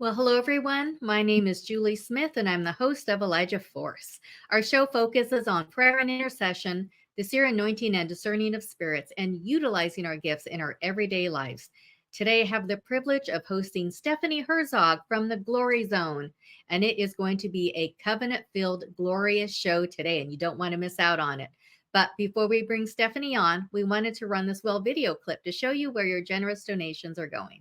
Well, hello everyone. My name is Julie Smith, and I'm the host of Elijah Force. Our show focuses on prayer and intercession, the seer anointing and discerning of spirits, and utilizing our gifts in our everyday lives. Today, I have the privilege of hosting Stephanie Herzog from the Glory Zone, and it is going to be a covenant filled, glorious show today, and you don't want to miss out on it. But before we bring Stephanie on, we wanted to run this video clip to show you where your generous donations are going.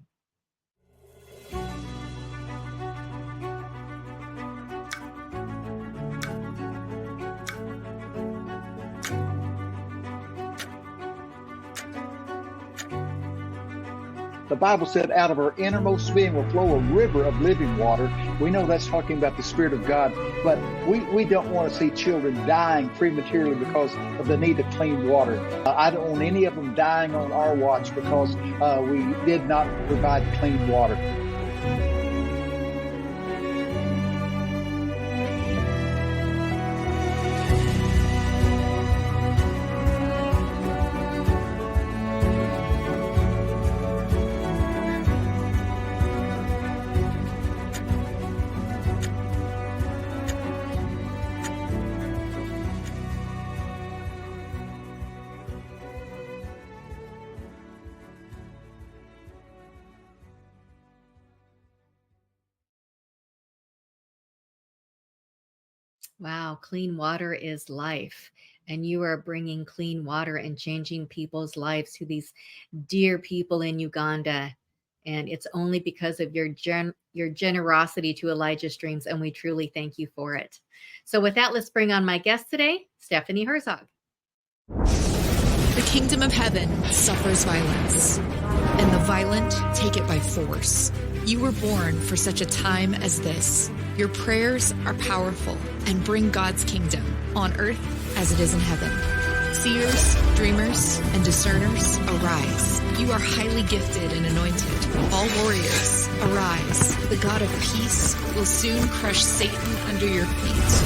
The Bible said out of our innermost being will flow a river of living water. We know that's talking about the Spirit of God, but we don't want to see children dying prematurely because of the need of clean water. I don't want any of them dying on our watch because we did not provide clean water. Wow, clean water is life. And you are bringing clean water and changing people's lives to these dear people in Uganda. And it's only because of your generosity to Elijah's dreams, and we truly thank you for it. So with that, let's bring on my guest today, Stephanie Herzog. The kingdom of heaven suffers violence, and the violent take it by force. You were born for such a time as this. Your prayers are powerful and bring God's kingdom on earth as it is in heaven. Seers, dreamers, and discerners, arise. You are highly gifted and anointed. All warriors, arise. The God of peace will soon crush Satan under your feet.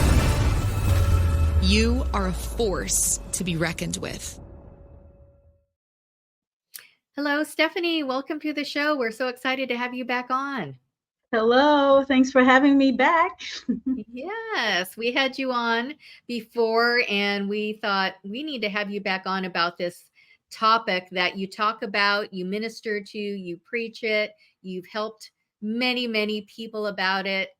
You are a force to be reckoned with. Hello, Stephanie. Welcome to the show. We're so excited to have you back on. Hello. Thanks for having me back. Yes, we had you on before, and we thought we need to have you back on about this topic that you talk about, you minister to, you preach it, you've helped many, many people about it.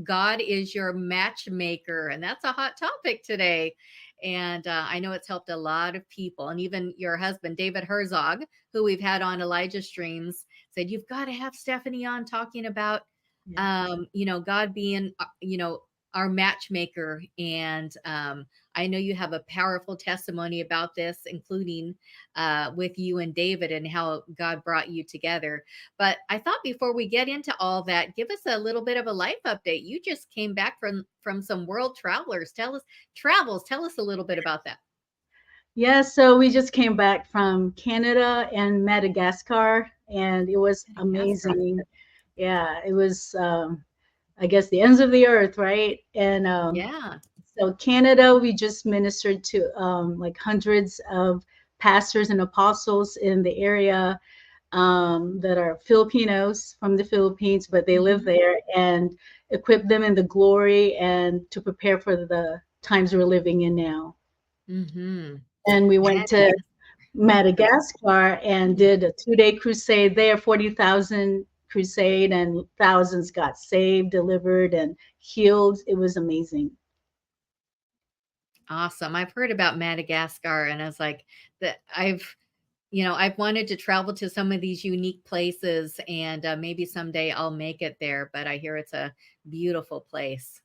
God is your matchmaker, and that's a hot topic today. And I know it's helped a lot of people. And even your husband, David Herzog, who we've had on Elijah Streams, said, you've got to have Stephanie on talking about, God being, our matchmaker. And I know you have a powerful testimony about this, including with you and David and how God brought you together. But I thought before we get into all that, give us a little bit of a life update. You just came back from some world travelers. Tell us a little bit about that. Yeah, so we just came back from Canada and Madagascar, and it was amazing. Yeah, it was, I guess, the ends of the earth, right? And so Canada, we just ministered to like hundreds of pastors and apostles in the area that are Filipinos from the Philippines, but they live there, and equip them in the glory and to prepare for the times we're living in now. Mm-hmm. And we went to Madagascar and did a 2-day crusade there, 40,000 crusade, and thousands got saved, delivered, and healed. It was amazing. Awesome. I've heard about Madagascar, and I was like, that I've wanted to travel to some of these unique places, and maybe someday I'll make it there, but I hear it's a beautiful place.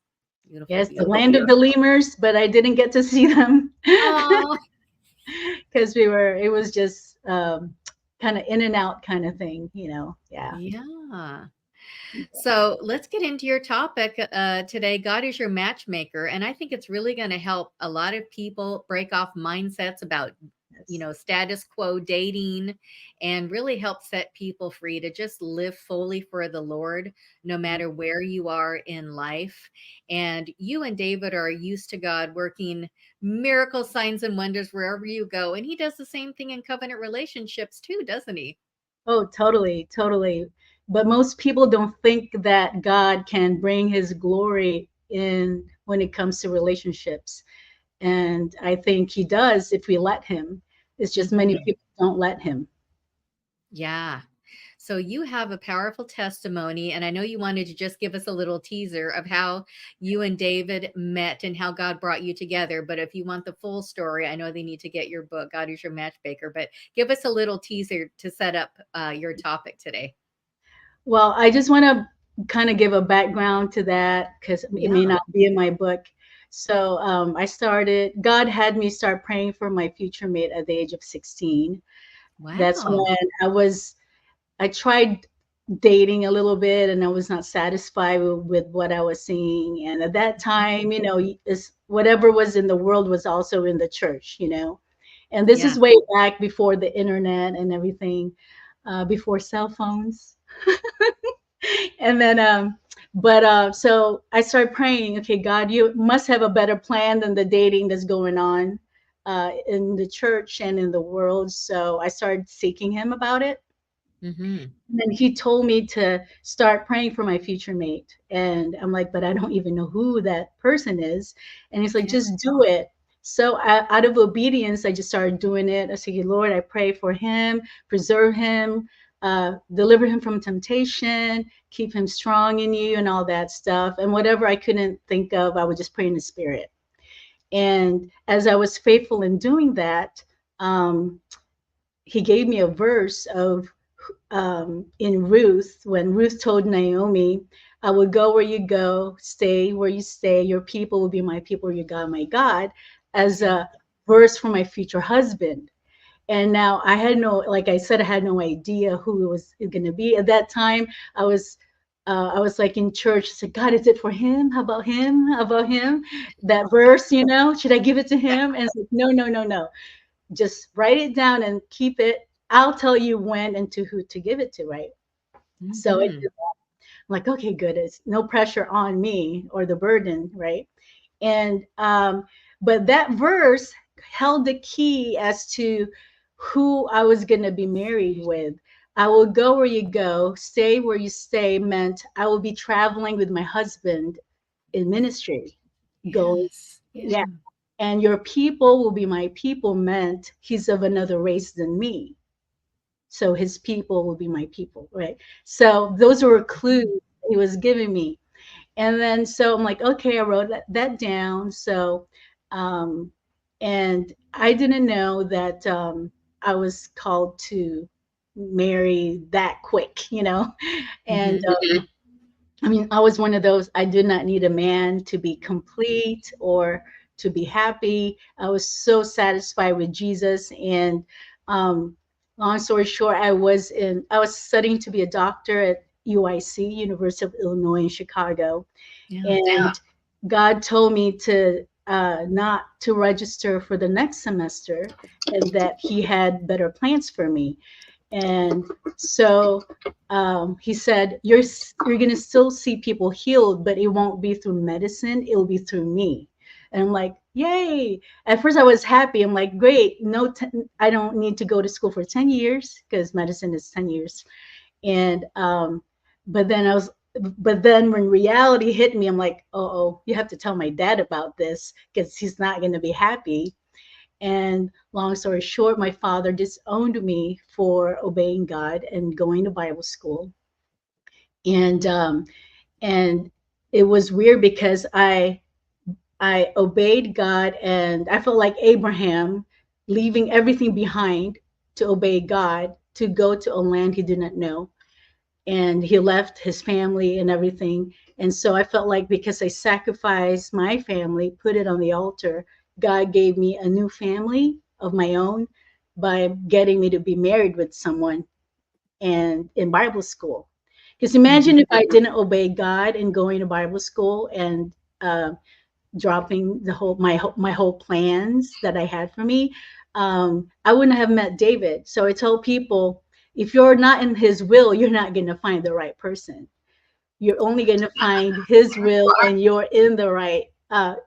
Yes, the land of the lemurs, but I didn't get to see them. Because it was just kind of in and out kind of thing, Yeah. So let's get into your topic today. God is your matchmaker. And I think it's really going to help a lot of people break off mindsets about, status quo dating, and really help set people free to just live fully for the Lord, no matter where you are in life. And you and David are used to God working miracle signs and wonders wherever you go. And he does the same thing in covenant relationships too, doesn't he? Oh, totally. but most people don't think that God can bring his glory in when it comes to relationships. And I think he does if we let him. It's just many Mhm. people don't let him. Yeah. So you have a powerful testimony, and I know you wanted to just give us a little teaser of how you and David met and how God brought you together. But if you want the full story, I know they need to get your book, God is Your Matchmaker. But give us a little teaser to set up your topic today. Well, I just want to kind of give a background to that because it may Yeah. not be in my book. So God had me start praying for my future mate at the age of 16. That's Wow. when I tried dating a little bit and I was not satisfied with what I was seeing. And at that time, whatever was in the world was also in the church, And this Yeah. is way back before the internet and everything, before cell phones. And then so I started praying, okay, God, you must have a better plan than the dating that's going on in the church and in the world. So I started seeking him about it. Hmm. And then he told me to start praying for my future mate. And I'm like, but I don't even know who that person is. And he's like, Yeah. just do it. So out of obedience, I just started doing it. I said, Lord, I pray for him, preserve him, deliver him from temptation, keep him strong in you, and all that stuff. And whatever I couldn't think of, I would just pray in the spirit. And as I was faithful in doing that, um, he gave me a verse of in Ruth, when Ruth told Naomi, I will go where you go, stay where you stay, your people will be my people, your God, my God, as Yeah. a verse for my future husband. And now I had like I said, I had no idea who it was going to be. At that time, I was I was like in church. I said, God, is it for him? How about him? How about him? That verse, should I give it to him? And it's like, no, no, no, no. Just write it down and keep it. I'll tell you when and to who to give it to, right? So Hmm. I'm like, okay, good. It's no pressure on me or the burden, right? And but that verse held the key as to who I was going to be married with. I will go where you go, stay where you stay meant I will be traveling with my husband in ministry. Going, Yes. yeah. Yeah. And your people will be my people meant he's of another race than me. So his people will be my people, right? So those were clues Mhm. he was giving me. And then so I'm like, okay, I wrote that down. So um and I didn't know that I was called to marry that quick, And Mhm. I mean, I was one of those, I did not need a man to be complete or to be happy. I was so satisfied with Jesus. And um, long story short, I was studying to be a doctor at UIC, University of Illinois in Chicago. Yeah. And God told me to not to register for the next semester and that he had better plans for me. And so he said, you're going to still see people healed, but it won't be through medicine. It'll be through me. And I'm like, yay. At first I was happy. I'm like, great. No, I don't need to go to school for 10 years because medicine is 10 years. And but then I was but then when reality hit me, I'm like, oh, you have to tell my dad about this because he's not going to be happy. And long story short, my father disowned me for obeying God and going to Bible school. And and it was weird because I obeyed God and I felt like Abraham leaving everything behind to obey God to go to a land he did not know, and he left his family and everything. And so I felt like because I sacrificed my family, put it on the altar, God gave me a new family of my own by getting me to be married with someone and in Bible school. Because imagine Mhm. if I didn't obey God and going to Bible school and uh, dropping my whole plans that I had for me, I wouldn't have met David. So I tell people, if you're not in His will, you're not going to find the right person. You're only going to find His will, and you're in the right.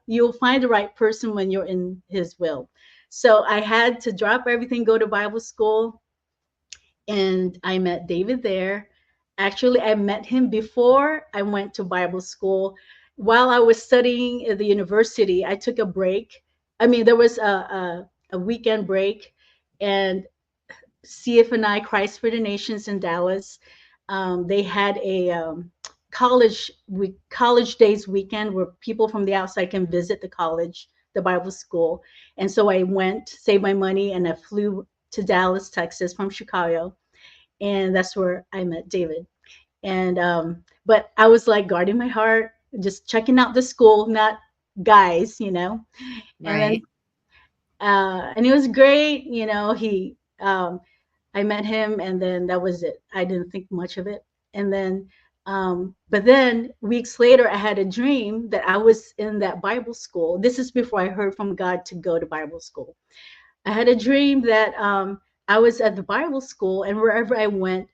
You'll find the right person when you're in His will. So I had to drop everything, go to Bible school, and I met David there. Actually, I met him before I went to Bible school. While I was studying at the university, I took a break. I mean, there was a weekend break, and CF and I, Christ for the Nations in Dallas, they had a college days weekend where people from the outside can visit the college, the Bible school. And so I went, saved my money, and I flew to Dallas, Texas from Chicago, and that's where I met David. And but I was like guarding my heart, just checking out the school, not guys, you know. And then Right. and it was great, you know. He I met him, and then that was it. I didn't think much of it. And then but then weeks later I had a dream that I was in that Bible school. This is before I heard from God to go to Bible school. I had a dream that I was at the Bible school, and wherever I went,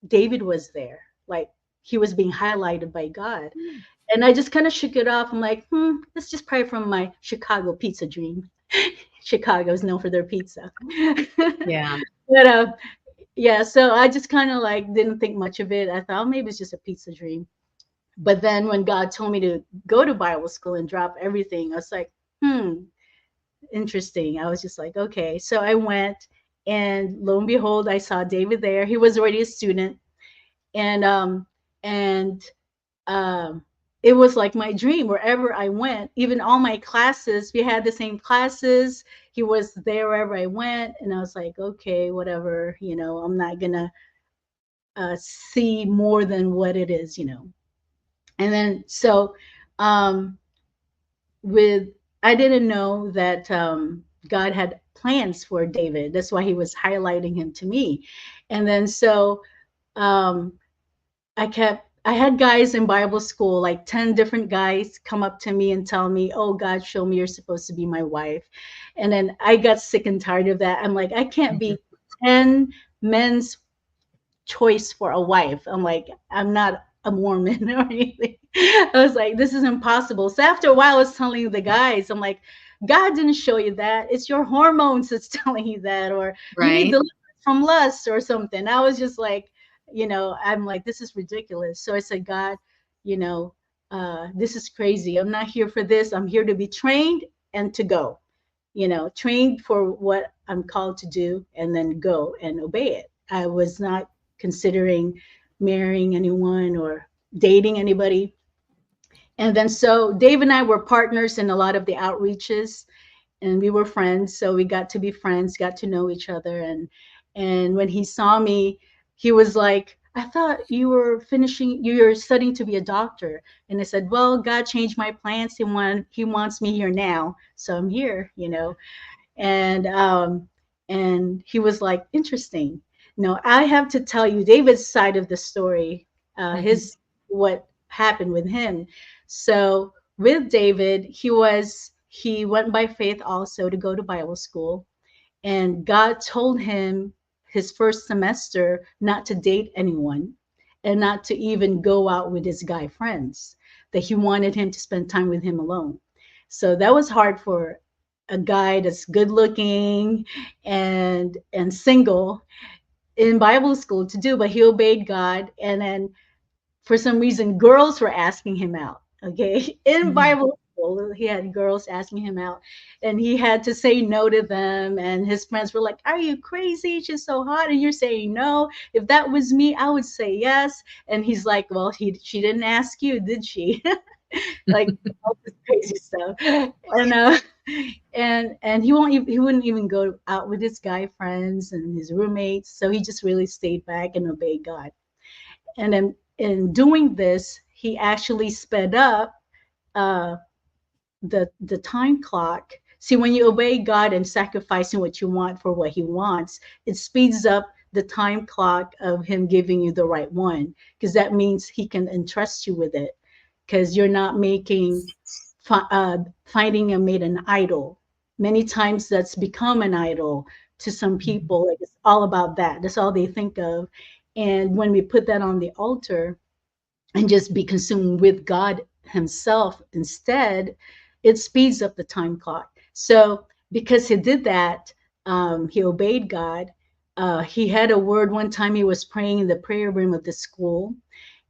David was there. Like he was being highlighted by God. And I just kind of shook it off. I'm like, that's just probably from my Chicago pizza dream. Chicago is known for their pizza. Yeah. But yeah, so I just kind of like didn't think much of it. I thought, oh, maybe it's just a pizza dream. But then when God told me to go to Bible school and drop everything, I was like, interesting. I was just like, okay. So I went, and lo and behold, I saw David there. He was already a student, and and um it was like my dream. Wherever I went, even all my classes, we had the same classes. He was there wherever I went, and I was like, okay, whatever, you know, I'm not gonna see more than what it is, you know. And then so um with I didn't know that God had plans for David. That's why he was highlighting him to me. And then so um I had guys in Bible school, like 10 different guys come up to me and tell me, oh, God, show me you're supposed to be my wife. And then I got sick and tired of that. I'm like, I can't Mhm. be 10 men's choice for a wife. I'm like, I'm not a Mormon or anything. I was like, this is impossible. So after a while, I was telling the guys, I'm like, God didn't show you that. It's your hormones that's telling you that, or you need Right. deliverance from lust or something. I was just like, you know, I'm like, this is ridiculous. So I said, God, you know, this is crazy. I'm not here for this. I'm here to be trained and to go, you know, trained for what I'm called to do, and then go and obey it. I was not considering marrying anyone or dating anybody. And then so Dave and I were partners in a lot of the outreaches, and we were friends. So we got to be friends, got to know each other. And when he saw me, he was like, I thought you were studying to be a doctor. And I said, well, God changed my plans. He wants me here now. So I'm here, you know. And and he was like, interesting. No, I have to tell you David's side of the story, Mhm. his what happened with him. So with David, he went by faith also to go to Bible school, and God told him his first semester not to date anyone and not to even go out with his guy friends, that he wanted him to spend time with him alone. So that was hard for a guy that's good looking and single in Bible school to do, but he obeyed God. And then for some reason, girls were asking him out. Okay. In Mhm. Bible school, he had girls asking him out, and he had to say no to them. And his friends were like, are you crazy? She's so hot. And you're saying no. If that was me, I would say yes. And he's like, well, she didn't ask you, did she? Like all this crazy stuff. And and he wouldn't even go out with his guy friends and his roommates. So he just really stayed back and obeyed God. And then in doing this, he actually sped up uh, the time clock. See, when you obey God and sacrificing what you want for what He wants, it speeds up the time clock of Him giving you the right one, because that means He can entrust you with it. Because you're not finding and made an idol. Many times that's become an idol to some Mhm. people. Like it's all about that. That's all they think of. And when we put that on the altar and just be consumed with God Himself instead, it speeds up the time clock. So because he did that, he obeyed God. he had a word one time. He was praying in the prayer room of the school,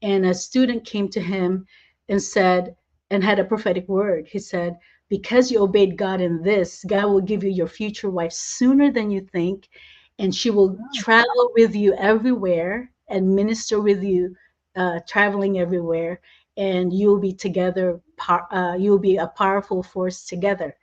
and a student came to him and said, and had a prophetic word. He said, because you obeyed God in this, God will give you your future wife sooner than you think, and she will travel with you everywhere and minister with you, traveling everywhere, and you'll be together. You'll be a powerful force together.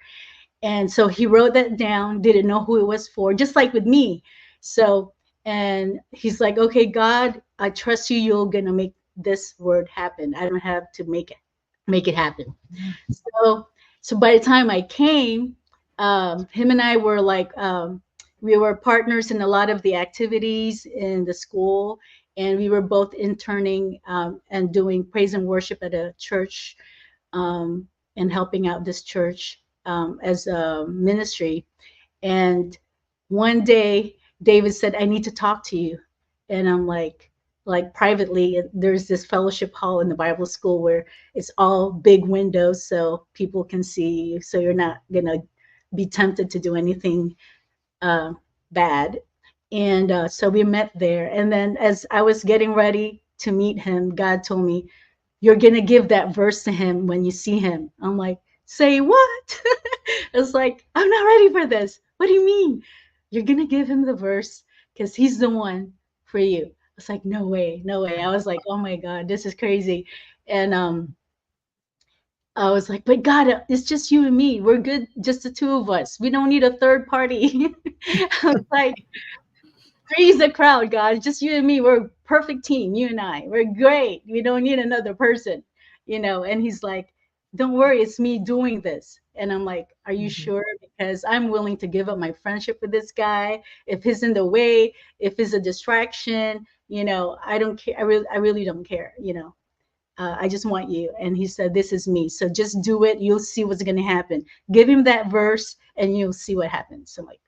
And so he wrote that down, didn't know who it was for, just like with me. So, and he's like, okay, God, I trust you. You're going to make this word happen. I don't have to make it happen. So, so by the time I came, him and I were like, we were partners in a lot of the activities in the school, and we were both interning and doing praise and worship at a church, and helping out this church as a ministry. And one day, David said, I need to talk to you. And I'm like privately, there's this fellowship hall in the Bible school where it's all big windows so people can see you. So you're not going to be tempted to do anything uh, bad. And so we met there. And then as I was getting ready to meet him, God told me, you're going to give that verse to him when you see him. I'm like, say what? It's like, I'm not ready for this. What do you mean? You're going to give him the verse because he's the one for you. It's like, no way, no way. I was like, oh my God, this is crazy. And I was like, but God, it's just you and me. We're good, just the two of us. We don't need a third party. I was like, freeze the crowd, God. Just you and me. We're a perfect team. You and I. We're great. We don't need another person, you know. And he's like, don't worry, it's me doing this. And I'm like, are you sure? Because I'm willing to give up my friendship with this guy. If he's in the way, if it's a distraction, you know, I don't care. I really don't care, you know. I just want you. And he said, this is me. So just do it. You'll see what's going to happen. Give him that verse and you'll see what happens. So I'm like,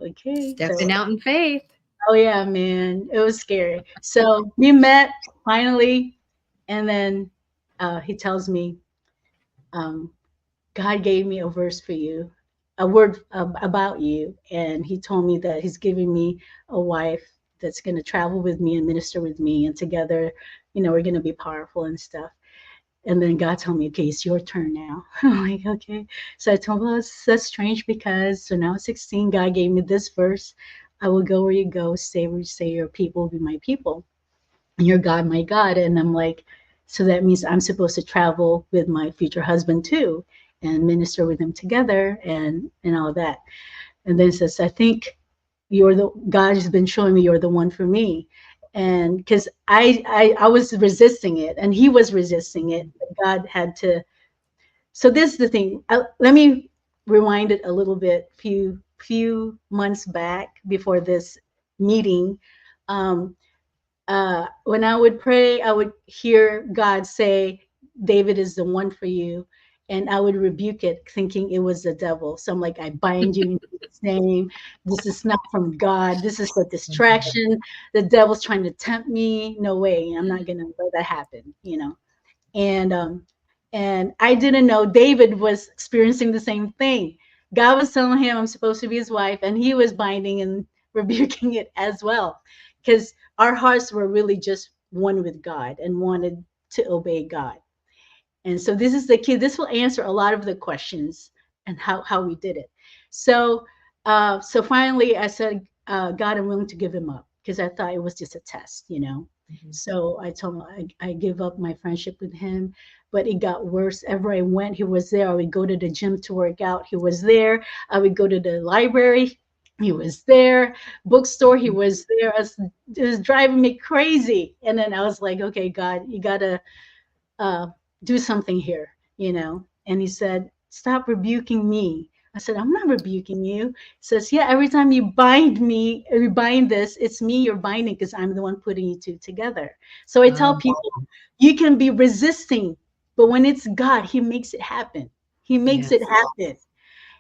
okay. So Stepping out in faith. oh yeah, man, it was scary. So we met finally, and then he tells me, um, God gave me a verse for you, a word about you, and he told me that he's giving me a wife that's going to travel with me and minister with me, and together, you know, we're going to be powerful and stuff. And then God told me, okay, it's your turn now. I'm like, okay. So I told him, well, that's strange because so now 16, God gave me this verse. I will go where you go, stay where you stay, your people will be my people, and your God, my God. And I'm like, so that means I'm supposed to travel with my future husband too and minister with him together and all that. And then it says, I think God has been showing me you're the one for me. And because I was resisting it and he was resisting it, but God had to. So this is the thing. Let me rewind it a little bit. Few months back before this meeting, um, when I would pray, I would hear God say, David is the one for you. And I would rebuke it, thinking it was the devil. So I'm like, I bind you in Jesus' name. This is not from God. This is a distraction. The devil's trying to tempt me. No way. I'm not going to let that happen, you know. And I didn't know David was experiencing the same thing. God was telling him I'm supposed to be his wife, and he was binding and rebuking it as well, because our hearts were really just one with God and wanted to obey God. And so this is the key. This will answer a lot of the questions and how we did it. So so finally I said, God, I'm willing to give him up because I thought it was just a test, you know. So I told him I give up my friendship with him, but it got worse. Ever I went, he was there. I would go to the gym to work out. He was there. I would go to the library. He was there. Bookstore. He was there. It was driving me crazy. And then I was like, okay, God, you gotta uh, do something here, you know. And he said, stop rebuking me. I said, I'm not rebuking you. He says, yeah, every time you bind me, you bind this, it's me you're binding because I'm the one putting you two together. So I tell people, you can be resisting, but when it's God, he makes it happen. He makes it happen.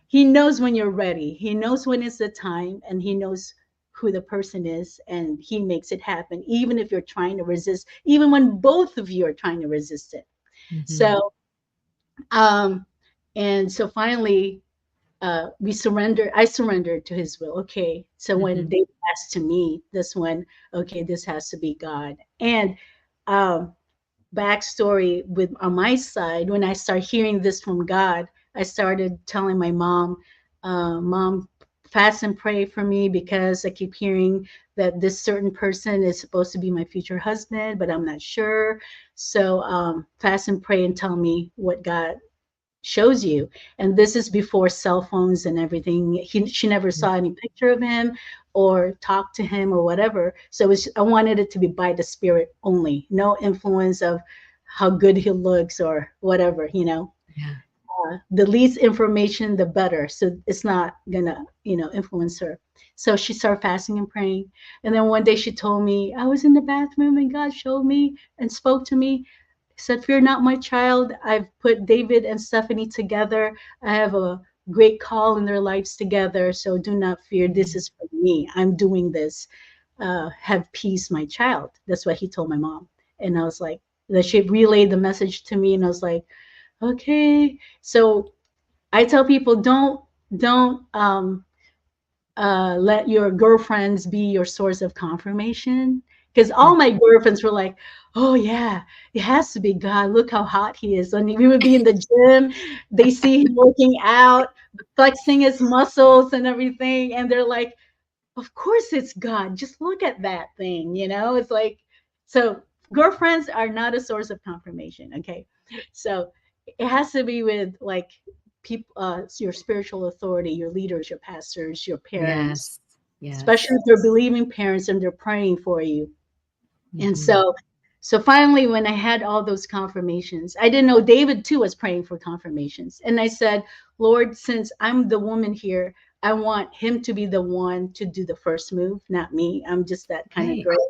He knows when you're ready. He knows when it's the time, and he knows who the person is, and he makes it happen, even if you're trying to resist, even when both of you are trying to resist it. So, and so finally, I surrendered to his will. Okay. So when Hmm. they passed to me, this one, okay, this has to be God. And um, backstory with on my side, when I started hearing this from God, I started telling my mom, Mom, fast and pray for me because I keep hearing that this certain person is supposed to be my future husband, but I'm not sure. So fast and pray and tell me what God shows you. And this is before cell phones and everything. She never saw any picture of him or talked to him or whatever. So I wanted it to be by the spirit only, no influence of how good he looks or whatever, Yeah. the least information, the better. So it's not gonna, influence her. So she started fasting and praying. And then one day she told me, I was in the bathroom and God showed me and spoke to me, said, Fear not, my child. I've put David and Stephanie together. I have a great call in their lives together. So do not fear. This is for me. I'm doing this. Have peace, my child. That's what he told my mom. And I was like, that she relayed the message to me. And I was like, okay. So I tell people, don't let your girlfriends be your source of confirmation. Because all my girlfriends were like, oh, yeah, it has to be God. Look how hot he is. And we would be in the gym. They see him working out, flexing his muscles and everything. And they're like, of course it's God. Just look at that thing. It's like, so girlfriends are not a source of confirmation. Okay. So it has to be with like people, your spiritual authority, your leaders, your pastors, your parents, Yes. Yes. especially if they're believing parents and they're praying for you. And Hmm. so finally, when I had all those confirmations, I didn't know David too was praying for confirmations. And I said, Lord, since I'm the woman here, I want him to be the one to do the first move, not me. I'm just that kind of Right. girl.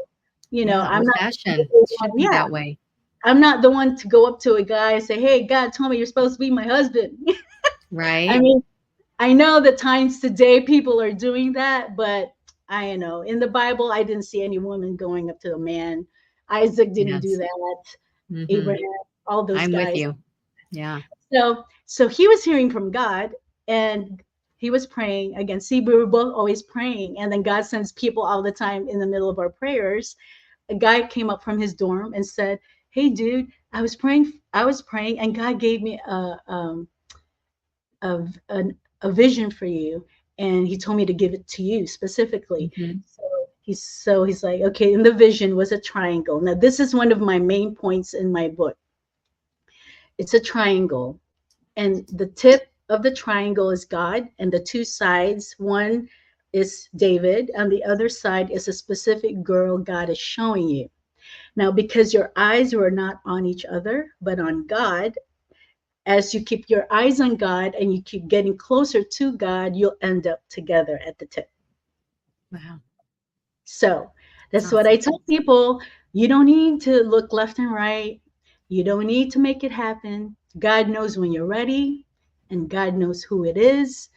Yeah. I'm Old not, fashioned. Should be yeah, that way. I'm not the one to go up to a guy and say, hey, God told me you're supposed to be my husband. I Right. mean, I know that times today people are doing that, but I know in the Bible, I didn't see any woman going up to a man. Isaac didn't do Yes. that. Hmm. Abraham, all those I'm with guys. you. Yeah. So he was hearing from God and he was praying again. See, we were both always praying. And then God sends people all the time in the middle of our prayers. A guy came up from his dorm and said, hey, dude, I was praying and God gave me a, a vision for you, and he told me to give it to you specifically. Hmm. So he's like, okay, and the vision was a triangle. Now this is one of my main points in my book. It's a triangle, and the tip of the triangle is God, and the two sides, one is David, and the other side is a specific girl God is showing you. Now, because your eyes were not on each other, but on God, as you keep your eyes on God and you keep getting closer to God, you'll end up together at the tip. Wow. So that's what I Awesome. tell people. You don't need to look left and right. You don't need to make it happen. God knows when you're ready, and God knows who it is.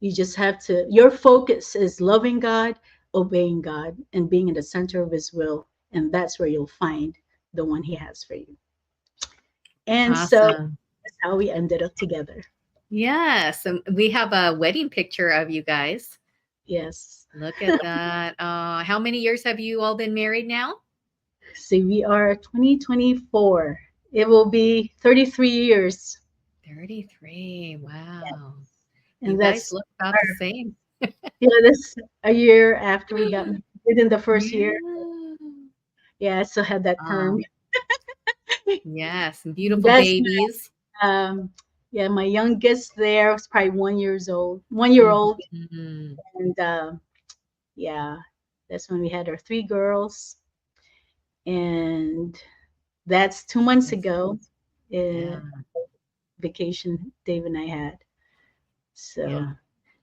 You just have to, your focus is loving God, obeying God, and being in the center of his will. And that's where you'll find the one he has for you. And so Awesome. that's how we ended up together. Yes. And we have a wedding picture of you guys. Yes. Look at that. How many years have you all been married now? See, we are 2024. It will be 33 years. 33. Wow. You And guys that's look about the same. this a year after we got married. Within the first year. Yeah. Yeah, I still had that perm. Yes. And beautiful That's babies. um yeah, my youngest there was probably 1 years old, 1 year old. Mhm. And yeah, that's when we had our three girls. And that's 2 months Yes. ago. Yeah. Uh, vacation Dave and I had. So Yeah.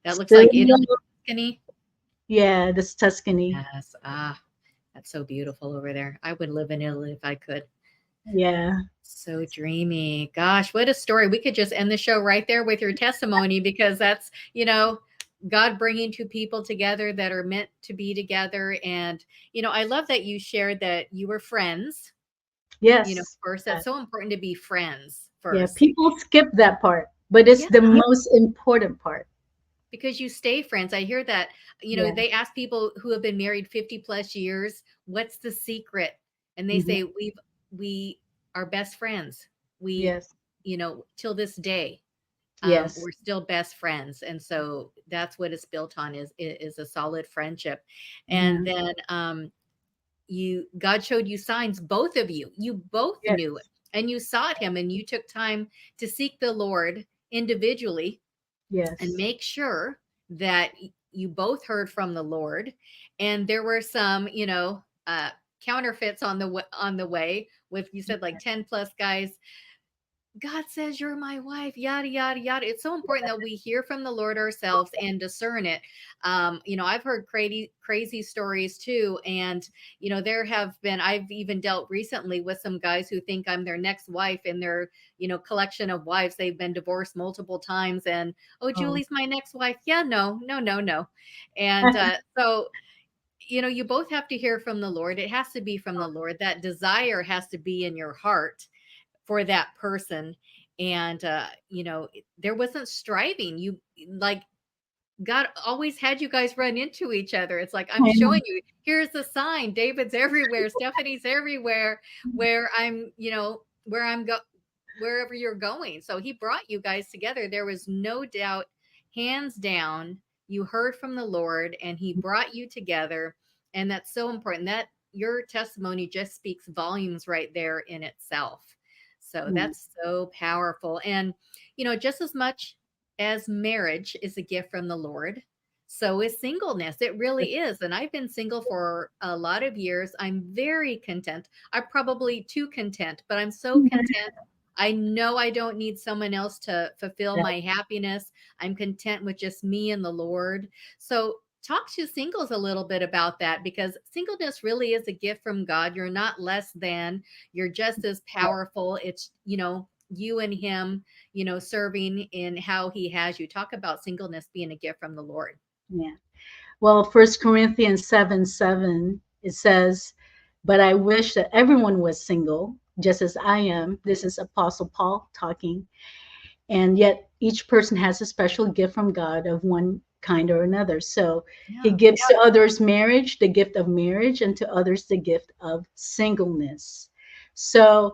That looks still, like Italy, Tuscany. yeah, this Tuscany. Yes. That's so beautiful over there. I would live in Italy if I could. Yeah. So dreamy. Gosh, what a story. We could just end the show right there with your testimony because that's, God bringing two people together that are meant to be together. And, I love that you shared that you were friends, Yes. first. That's so important to be friends Yeah. first. People skip that part, but it's Yeah. the most important part. because you stay friends. I hear that, Yeah. they ask people who have been married 50 plus years, what's the secret? And they Mhm. say, we are best friends. We, Yes. till this day, Yes. we're still best friends. And so that's what it's built on, is a solid friendship. And Yeah. then, God showed you signs, both of you both knew it, Yes. and you sought him, and you took time to seek the Lord individually and Yes. make sure that you both heard from the Lord. And there were some, counterfeits on the way, with, you said, like 10 plus guys. God says you're my wife, yada, yada, yada. It's so important that we hear from the Lord ourselves and discern it. I've heard crazy stories too. And, I've even dealt recently with some guys who think I'm their next wife in their, collection of wives. They've been divorced multiple times. And, oh, Oh. Julie's my next wife. Yeah, no, no, no, no. And so, you both have to hear from the Lord. It has to be from the Lord. That desire has to be in your heart for that person. And there wasn't striving. You, like, God always had you guys run into each other. It's like, I'm I know. showing you, here's the sign. David's everywhere, Stephanie's everywhere, where I'm, wherever you're going. So he brought you guys together. There was no doubt, hands down, you heard from the Lord and he brought you together. And that's so important. That your testimony just speaks volumes right there in itself. So Yeah. that's so powerful. And, just as much as marriage is a gift from the Lord, so is singleness. It really is. And I've been single for a lot of years. I'm very content. I'm probably too content, but I'm so content. I know I don't need someone else to fulfill Yeah. my happiness. I'm content with just me and the Lord. So talk to singles a little bit about that, because singleness really is a gift from God. You're not less than, you're just as powerful. It's, you and him, serving in how he has you. Talk about singleness being a gift from the Lord. Yeah. Well, First Corinthians 7:7, it says, "But I wish that everyone was single, just as I am." This is Apostle Paul talking. And yet each person has a special gift from God of one kind or another. So he Yeah. gives to others marriage, the gift of marriage, and to others the gift of singleness. So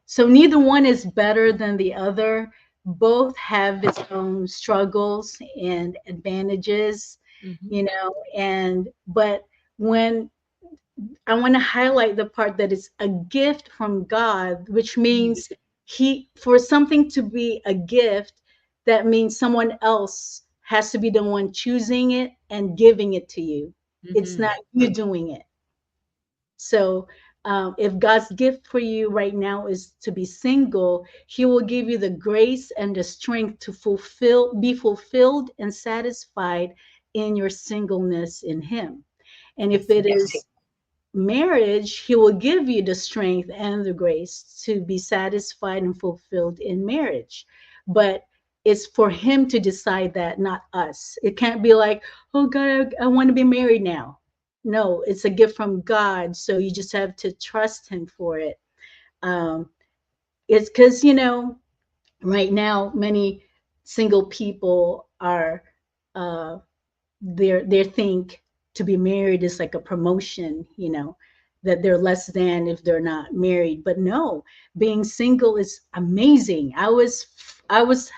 so neither one is better than the other. Both have its own struggles and advantages, Hmm. and but when I want to highlight the part that it's a gift from God, which means for something to be a gift, that means someone else has to be the one choosing it and giving it to you. It's Hmm. not you doing it. So if God's gift for you right now is to be single, he will give you the grace and the strength to be fulfilled and satisfied in your singleness in him. And if Yes. it is marriage, he will give you the strength and the grace to be satisfied and fulfilled in marriage. But it's for him to decide that, not us. It can't be like, oh God, I want to be married now. No, it's a gift from God. So you just have to trust him for it. Um, it's because, right now, many single people are uh, they think to be married is like a promotion, that they're less than if they're not married. But no, being single is amazing. I was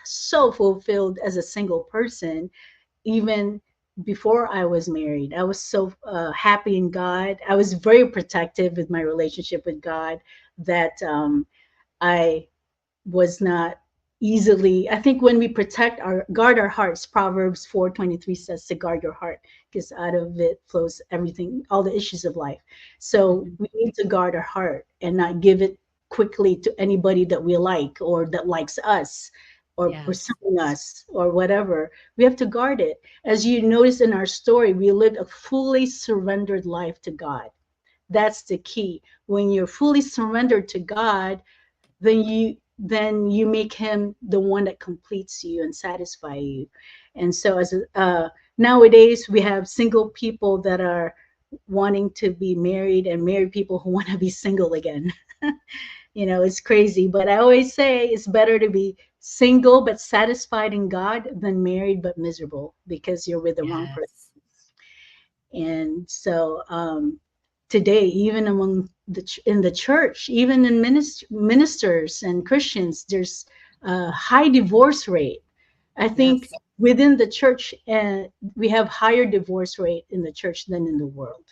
so fulfilled as a single person, even before I was married. I was so happy in God. I was very protective with my relationship with God, that I was not easily. I think when we guard our hearts, Proverbs 4:23 says to guard your heart, because out of it flows everything, all the issues of life. So Hmm. we need to guard our heart and not give it quickly to anybody that we like or that likes us or Yes. pursuing us or whatever. We have to guard it. As you notice in our story, we lived a fully surrendered life to God. That's the key. When you're fully surrendered to God, then you make him the one that completes you and satisfy you. And so nowadays we have single people that are wanting to be married, and married people who want to be single again. It's crazy, but I always say it's better to be single but satisfied in God than married but miserable because you're with the wrong person. Yes. And so today, even among in the church, even in ministers and Christians, there's a high divorce rate. I think Yes. within the church, we have higher divorce rate in the church than in the world.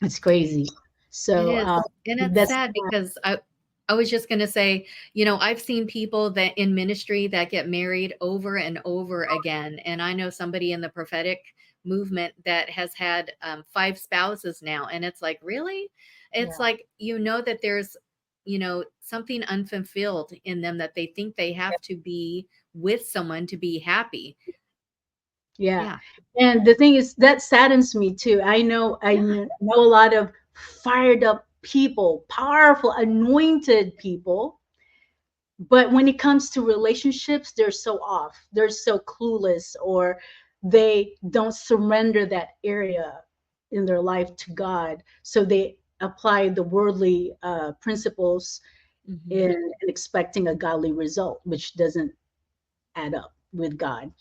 It's crazy. It So is. And it's that's sad because I was just going to say, I've seen people that in ministry that get married over and over again. And I know somebody in the prophetic movement that has had 5 spouses now. And it's like, really? It's yeah, like, that there's, something unfulfilled in them that they think they have to be with someone to be happy. yeah. Yeah. And the thing is that saddens me too. I know a lot of fired up people, powerful, anointed people. But when it comes to relationships, they're so off. They're so clueless, or they don't surrender that area in their life to God. So they apply the worldly principles Hmm. in expecting a godly result, which doesn't add up with God.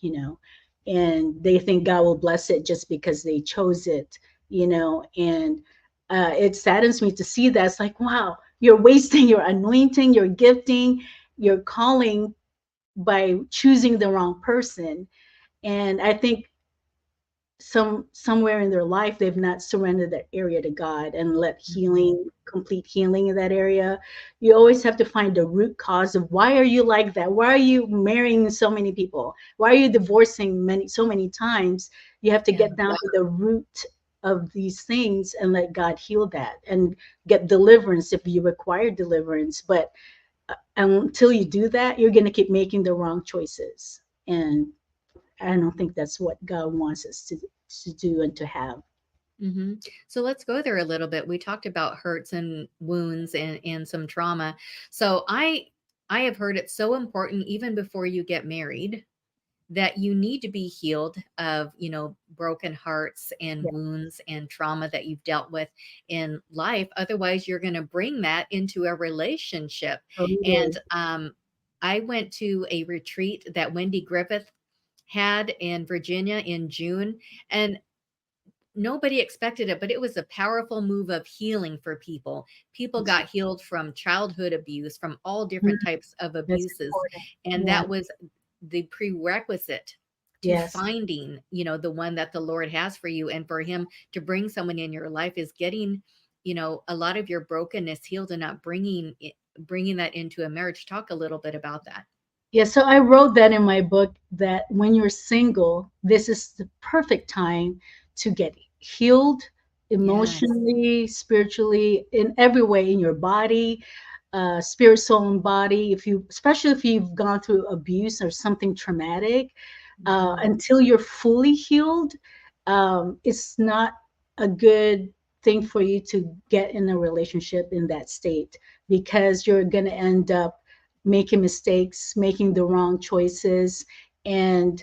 And they think God will bless it just because they chose it. And it saddens me to see that. It's like, wow, you're wasting your anointing, your gifting, your calling by choosing the wrong person. And I think somewhere in their life they've not surrendered that area to God and let Hmm. complete healing in that area. You always have to find the root cause of why are you like that? Why are you marrying so many people? Why are you divorcing so many times? You have to Yeah. get down to the root of these things and let God heal that and get deliverance if you require deliverance. But until you do that, you're going to keep making the wrong choices. And I don't think that's what God wants us to do and to have. Hmm. So let's go there a little bit. We talked about hurts and wounds and some trauma. So I have heard it's so important even before you get married that you need to be healed of, broken hearts and Yeah, wounds and trauma that you've dealt with in life. Otherwise, you're going to bring that into a relationship. And totally. I went to a retreat that Wendy Griffith had in Virginia in June. And nobody expected it, but it was a powerful move of healing for people. People That's, got healed from childhood abuse, from all mm, different types of that's abuses. important. And Yeah. that was the prerequisite to Yes. finding, the one that the Lord has for you. And for him to bring someone in your life is getting, a lot of your brokenness healed and not bringing that into a marriage. Talk a little bit about that. Yeah. So I wrote that in my book that when you're single, this is the perfect time to get healed Yes. emotionally, spiritually, in every way in your body, spirit, soul, and body. Especially if you've gone through abuse or something traumatic, Hmm. until you're fully healed, it's not a good thing for you to get in a relationship in that state because you're going to end up making mistakes, making the wrong choices, and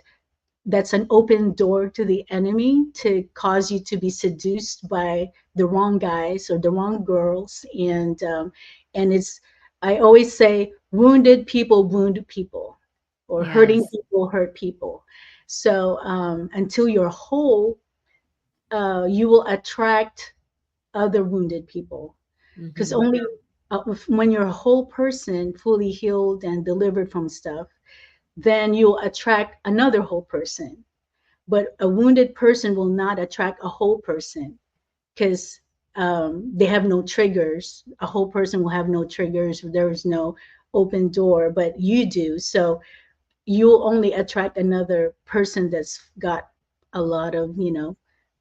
that's an open door to the enemy to cause you to be seduced by the wrong guys or the wrong girls. And it's, I always say, wounded people wound people, or hurting Yes. people hurt people. So until you're whole, you will attract other wounded people because Hmm. only when you're a whole person, fully healed and delivered from stuff, then you'll attract another whole person. But a wounded person will not attract a whole person because they have no triggers. A whole person will have no triggers. There is no open door, but you do. So you'll only attract another person that's got a lot of,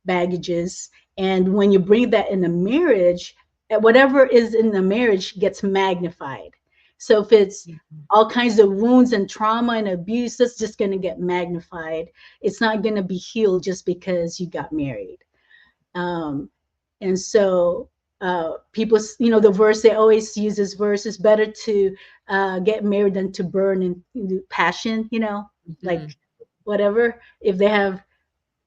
baggages. And when you bring that in a marriage, whatever is in the marriage gets magnified. So if it's all kinds of wounds and trauma and abuse, that's just going to get magnified. It's not going to be healed just because you got married. And so people, the verse they always use, this verse is better to get married than to burn in passion, like Hmm. whatever. If they have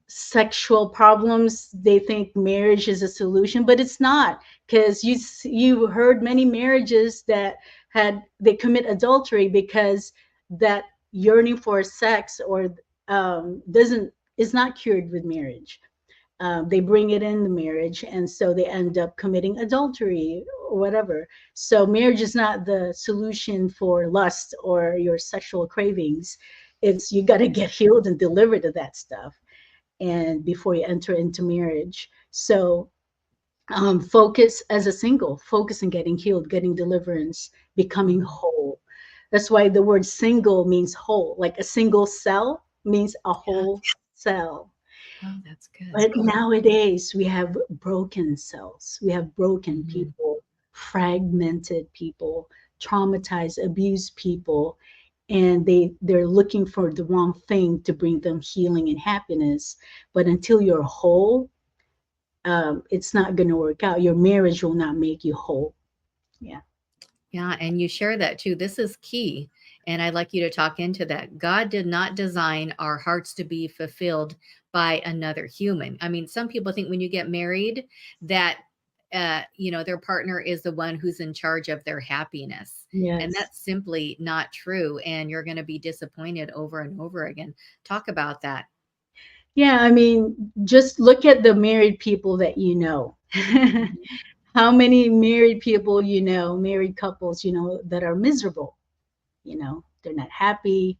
sexual problems, they think marriage is a solution, but it's not, because you heard many marriages that had they commit adultery because that yearning for sex or doesn't is not cured with marriage. They bring it in the marriage, and so they end up committing adultery or whatever. So marriage is not the solution for lust or your sexual cravings. It's you got to get healed and delivered of that stuff, and before you enter into marriage. So focus as a single, focus on getting healed, getting deliverance, becoming Mhm. whole. That's why the word single means whole. Like a single cell means a Yeah. whole cell. Oh, that's good. But nowadays we have broken cells. We have broken Mhm. people, fragmented people, traumatized, abused people, and they're looking for the wrong thing to bring them healing and happiness. But until you're whole, it's not going to work out. Your marriage will not make you whole. Yeah. Yeah, and you share that too. This is key. And I'd like you to talk into that. God did not design our hearts to be fulfilled by another human. I mean, some people think when you get married that their partner is the one who's in charge of their happiness. And Yes. that's simply not true. And you're going to be disappointed over and over again. Talk about that. Yeah. I mean, just look at the married people that you know. Mhm. How many married people you know, married couples, that are miserable? They're not happy.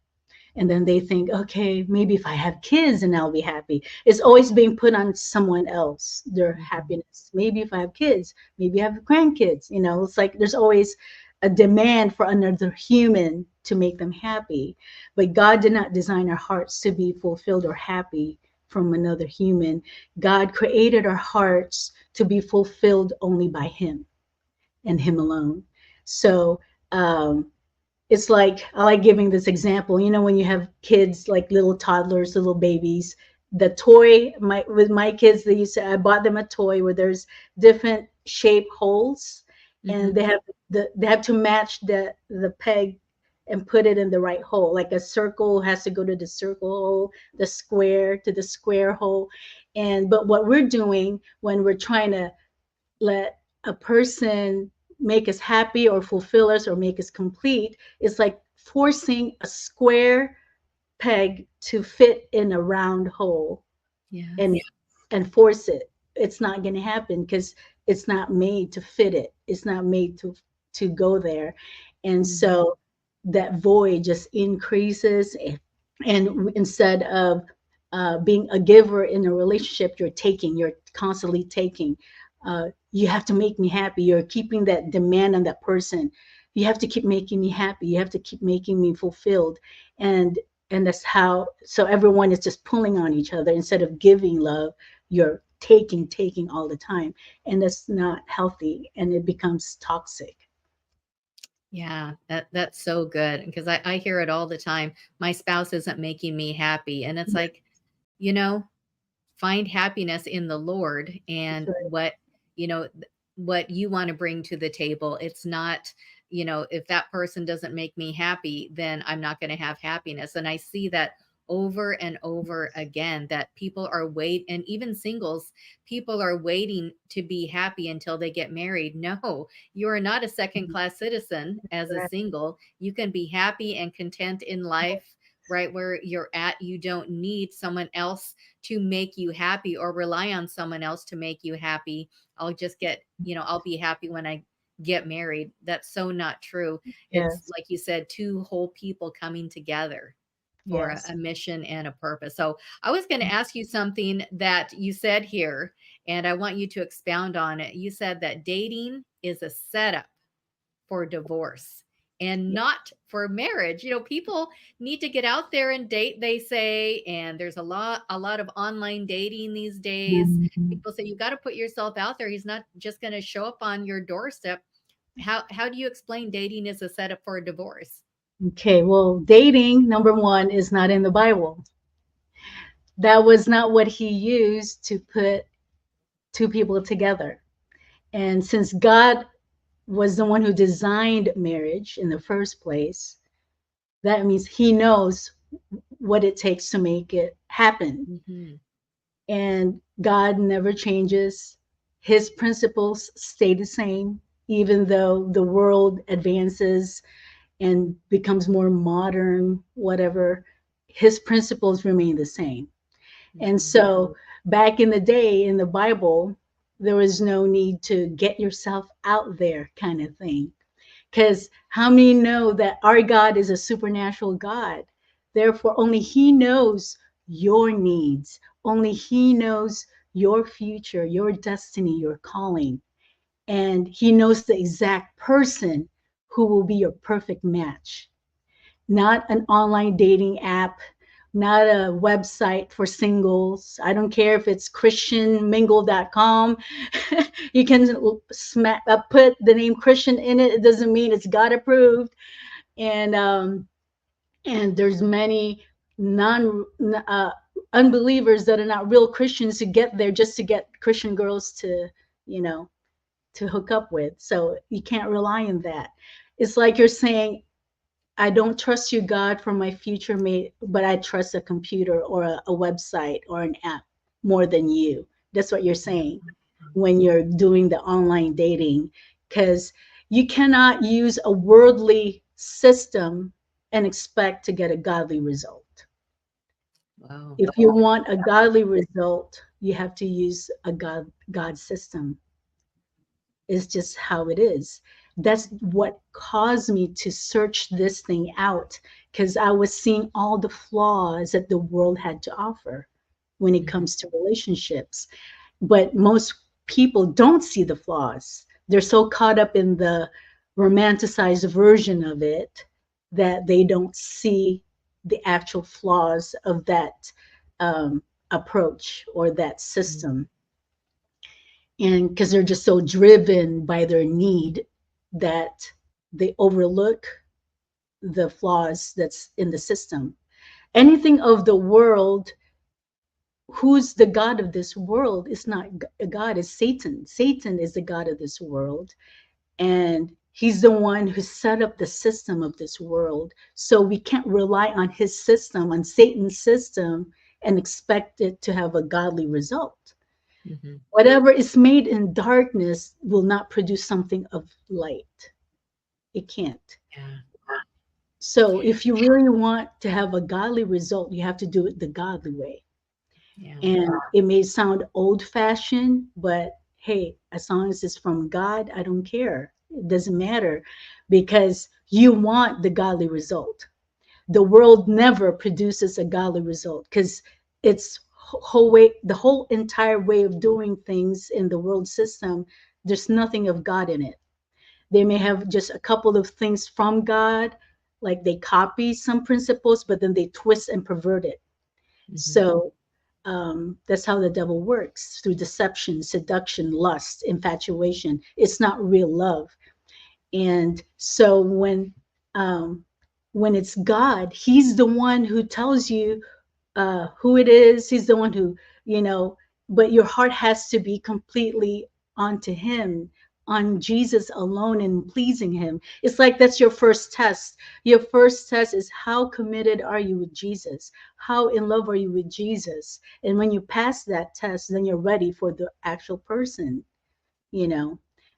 And then they think, okay, maybe if I have kids and I'll be happy. It's always being put on someone else, their Mhm. happiness. Maybe if I have kids, maybe I have grandkids. It's like there's always a demand for another human to make them happy. But God did not design our hearts to be fulfilled or happy from another human. God created our hearts to be fulfilled only by Him and Him alone. So, it's like I like giving this example. When you have kids like little toddlers, little babies, the toy with my kids, I bought them a toy where there's different shape holes, and Mhm. they have to match the peg and put it in the right hole. Like a circle has to go to the circle hole, the square to the square hole. And but what we're doing when we're trying to let a person make us happy or fulfill us or make us complete, it's like forcing a square peg to fit in a round hole, and Yes. and force it. It's not going to happen because it's not made to fit it. It's not made to go there. And Mhm. so that void just increases, and instead of being a giver in a relationship, you're constantly taking. You have to make me happy. You're keeping that demand on that person. You have to keep making me happy. You have to keep making me fulfilled. And that's how, so everyone is just pulling on each other instead of giving love. You're taking all the time, and that's not healthy, and it becomes toxic. Yeah, that's so good because I hear it all the time. My spouse isn't making me happy. And it's Yeah, like, you know, find happiness in the Lord that's and right. what you want to bring to the table. It's not, if that person doesn't make me happy, then I'm not going to have happiness. And I see that over and over again that people are and even singles, people are waiting to be happy until they get married. No, you are not a second Mhm. class citizen as a Correct. single. You can be happy and content in life right where you're at. You don't need someone else to make you happy or rely on someone else to make you happy. I'll be happy when I get married. That's so not true. It's Yes. like you said, two whole people coming together for a, Yes. a mission and a purpose. So I was going to ask you something that you said here, and I want you to expound on it. You said that dating is a setup for divorce and Yeah. not for marriage. People need to get out there and date, they say, and there's a lot of online dating these days. Mhm. People say you got to put yourself out there. He's not just going to show up on your doorstep. How do you explain dating is a setup for a divorce? Okay, well, dating, number one, is not in the Bible. That was not what He used to put two people together. And since God was the one who designed marriage in the first place, that means He knows what it takes to make it happen. Hmm. And God never changes. His principles stay the same, even though the world advances and becomes more modern, whatever, his principles remain the same. And so back in the day in the Bible, there was no need to get yourself out there kind of thing. Because how many know that our God is a supernatural God? Therefore, only He knows your needs. Only He knows your future, your destiny, your calling. And He knows the exact person who will be your perfect match. Not an online dating app, not a website for singles. I don't care if it's christianmingle.com. You can put the name Christian in it. It doesn't mean it's God approved. And there's many non unbelievers that are not real Christians who get there just to get Christian girls to, you know, to hook up with. So you can't rely on that. It's like you're saying, I don't trust you, God, for my future mate, but I trust a computer or a website or an app more than you. That's what you're saying when you're doing the online dating, because you cannot use a worldly system and expect to get a godly result. Wow. If you want a godly result, you have to use a God system. Is just how it is. That's what caused me to search this thing out, because I was seeing all the flaws that the world had to offer when it comes to relationships. But most people don't see the flaws. They're so caught up in the romanticized version of it that they don't see the actual flaws of that approach or that system. And because they're just so driven by their need that they overlook the flaws that's in the system. Anything of the world, who's the God of this world, is not a God, is Satan. Satan is the God of this world. And he's the one who set up the system of this world. So we can't rely on his system, on Satan's system, and expect it to have a godly result. Mm-hmm. Whatever is made in darkness will not produce something of light. It can't. Yeah. So if you really want to have a godly result, you have to do it the godly way. Yeah. And it may sound old-fashioned, but hey, as long as it's from God, I don't care. It doesn't matter, because you want the godly result. The world never produces a godly result, because it's the whole entire way of doing things in the world system, there's nothing of God in it. They may have just a couple of things from God, like they copy some principles, but then they twist and pervert it. Mm-hmm. So that's how the devil works, through deception, seduction, lust, infatuation. It's not real love. And so when it's God, he's the one who tells you who it is. He's the one who, but your heart has to be completely onto him, on Jesus alone, and pleasing him. It's like that's your first test. Your first test is, how committed are you with Jesus? How in love are you with Jesus? And when you pass that test, then you're ready for the actual person,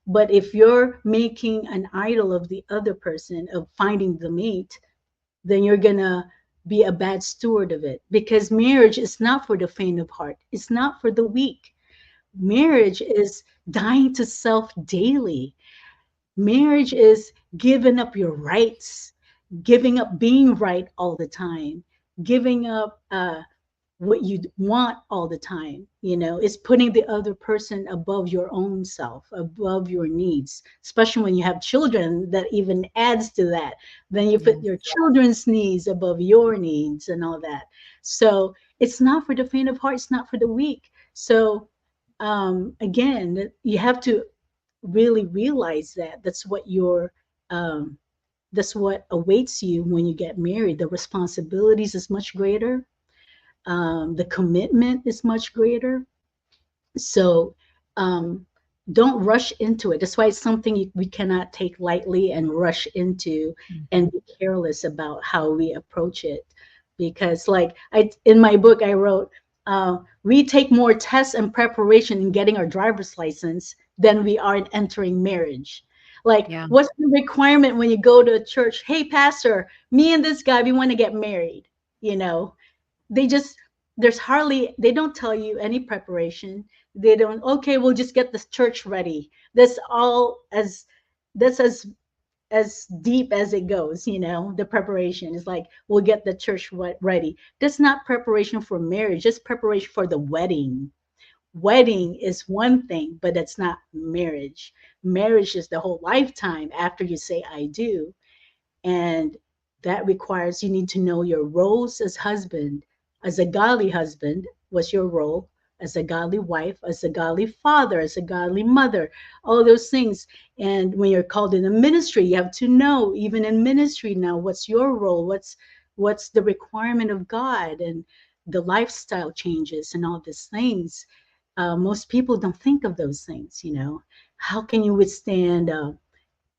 But if you're making an idol of the other person, of finding the mate, then you're gonna be a bad steward of it, because marriage is not for the faint of heart. It's not for the weak. Marriage is dying to self daily. Marriage is giving up your rights, giving up being right all the time, giving up what you want all the time. It's putting the other person above your own self, above your needs, especially when you have children. That even adds to that. Then you put your children's needs above your needs and all that. So it's not for the faint of heart. It's not for the weak. So again, you have to really realize that that's what awaits you when you get married. The responsibilities is much greater. The commitment is much greater. So don't rush into it. That's why it's something we cannot take lightly and rush into and be careless about how we approach it. Because in my book, I wrote, we take more tests and preparation in getting our driver's license than we are in entering marriage. Like, Yeah. what's the requirement when you go to a church? Hey, pastor, me and this guy, we want to get married. You know, they just, there's hardly, they don't tell you any preparation. They don't, okay, we'll just get this church ready. That's all as, that's as deep as it goes, you know. The preparation is like, we'll get the church ready. That's not preparation for marriage, just preparation for the wedding. Wedding is one thing, but it's not marriage. Marriage is the whole lifetime after you say I do. And that requires, you need to know your roles as husband, as a godly husband. What's your role as a godly wife, as a godly father, as a godly mother, all those things. And when you're called in a ministry, you have to know, even in ministry now, what's your role, what's the requirement of God, and the lifestyle changes and all these things. Most people don't think of those things, you know. How can you withstand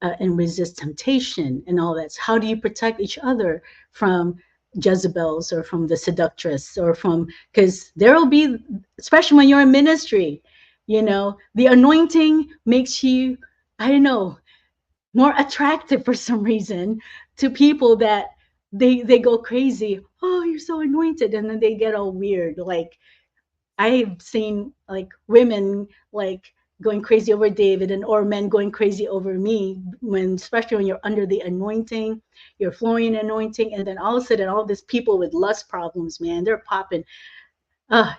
and resist temptation and all that? So how do you protect each other from Jezebels or from the seductress, or from, because there will be, especially when you're in ministry, you know, the anointing makes you, I don't know, more attractive for some reason to people, that they go crazy. Oh, you're so anointed, and then they get all weird. Like, I've seen like women like going crazy over David, and or men going crazy over me, when, especially when you're under the anointing, you're flowing in anointing, and then all of a sudden all these people with lust problems, man, they're popping.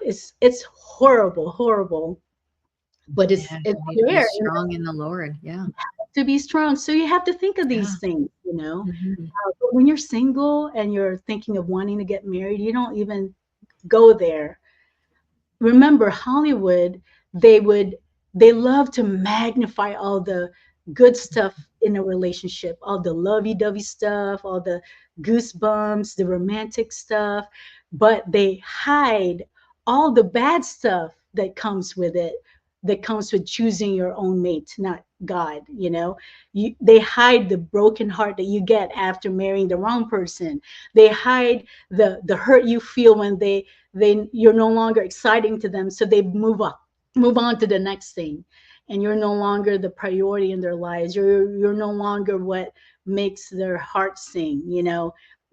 It's horrible, horrible. But Yeah. it's You need to be there strong in the Lord. Yeah. to be strong. So you have to think of Yeah. these things, you know. Hmm. But when you're single and you're thinking of wanting to get married, you don't even go there. Remember, Hollywood, they would, they love to magnify all the good stuff in a relationship, all the lovey-dovey stuff, all the goosebumps, the romantic stuff, but they hide all the bad stuff that comes with it, that comes with choosing your own mate, not God, you know. They hide the broken heart that you get after marrying the wrong person. They hide the hurt you feel when they you're no longer exciting to them, so they move on to the next thing, and you're no longer the priority in their lives. You're no longer what makes their heart sing, you know.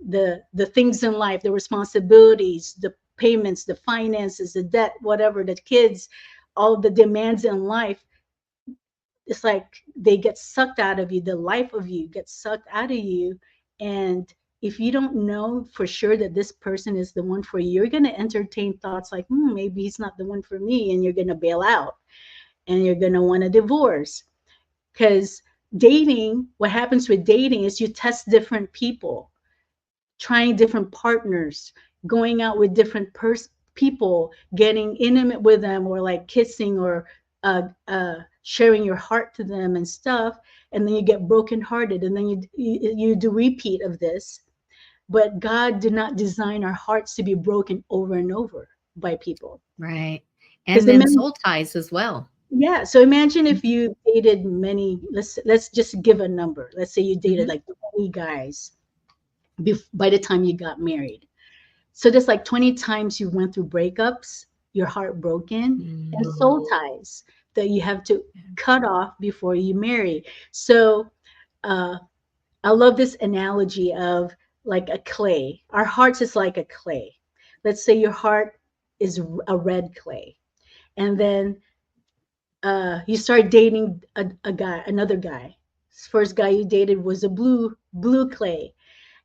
The things in life, the responsibilities, the payments, the finances, the debt, whatever, the kids, all the demands in life, it's like they get sucked out of you. The life of you gets sucked out of you. And if you don't know for sure that this person is the one for you, you're going to entertain thoughts like, maybe he's not the one for me. And you're going to bail out, and you're going to want a divorce. Because dating, what happens with dating is you test different people, trying different partners, going out with different people, getting intimate with them, or like kissing, or sharing your heart to them and stuff. And then you get brokenhearted, and then you do repeat of this. But God did not design our hearts to be broken over and over by people. Right. Because And then soul ties as well. yeah, so imagine if you dated many, let's just give a number. Let's say you dated Hmm. like 20 guys by the time you got married. So just like 20 times you went through breakups, your heart broken, and Mm. soul ties that you have to cut off before you marry. So uh, I love this analogy of like a clay. Our hearts is like a clay. Let's say your heart is a red clay, and then you start dating a guy, another guy. First guy you dated was a blue clay,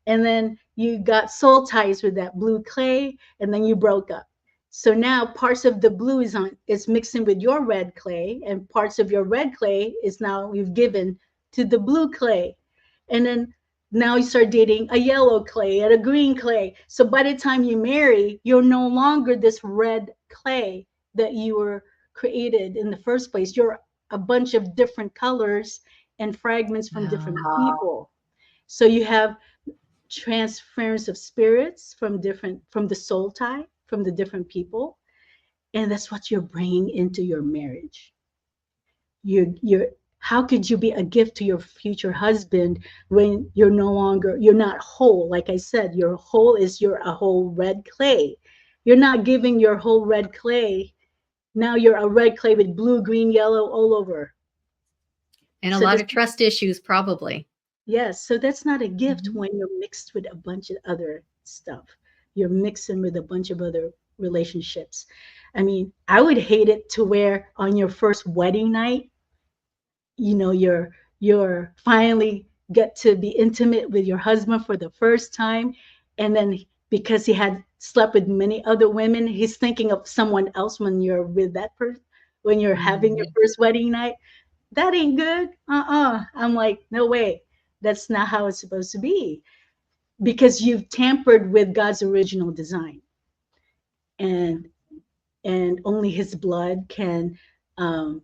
and then you got soul ties with that blue clay, and then you broke up. So now parts of the blue is mixing with your red clay, and parts of your red clay is now you've given to the blue clay. And then now you start dating a yellow clay and a green clay. So by the time you marry, you're no longer this red clay that you were created in the first place. You're a bunch of different colors and fragments from different Wow. people. So you have transference of spirits from the soul tie from the different people, and that's what you're bringing into your marriage. You're how could you be a gift to your future husband when you're not whole? Like I said, your whole is you're a whole red clay. You're not giving your whole red clay. Now you're a red clay with blue, green, yellow all over. And a So lot that's, of trust issues, probably. yes, so that's not a gift Mhm. when you're mixed with a bunch of other stuff. You're mixing with a bunch of other relationships. I mean, I would hate it to where on your first wedding night, you're finally get to be intimate with your husband for the first time, and then because he had slept with many other women, he's thinking of someone else when you're with that person, when you're having your Mhm. first wedding night. That ain't good. I'm like, no way. That's not how it's supposed to be, because you've tampered with God's original design, and only his blood um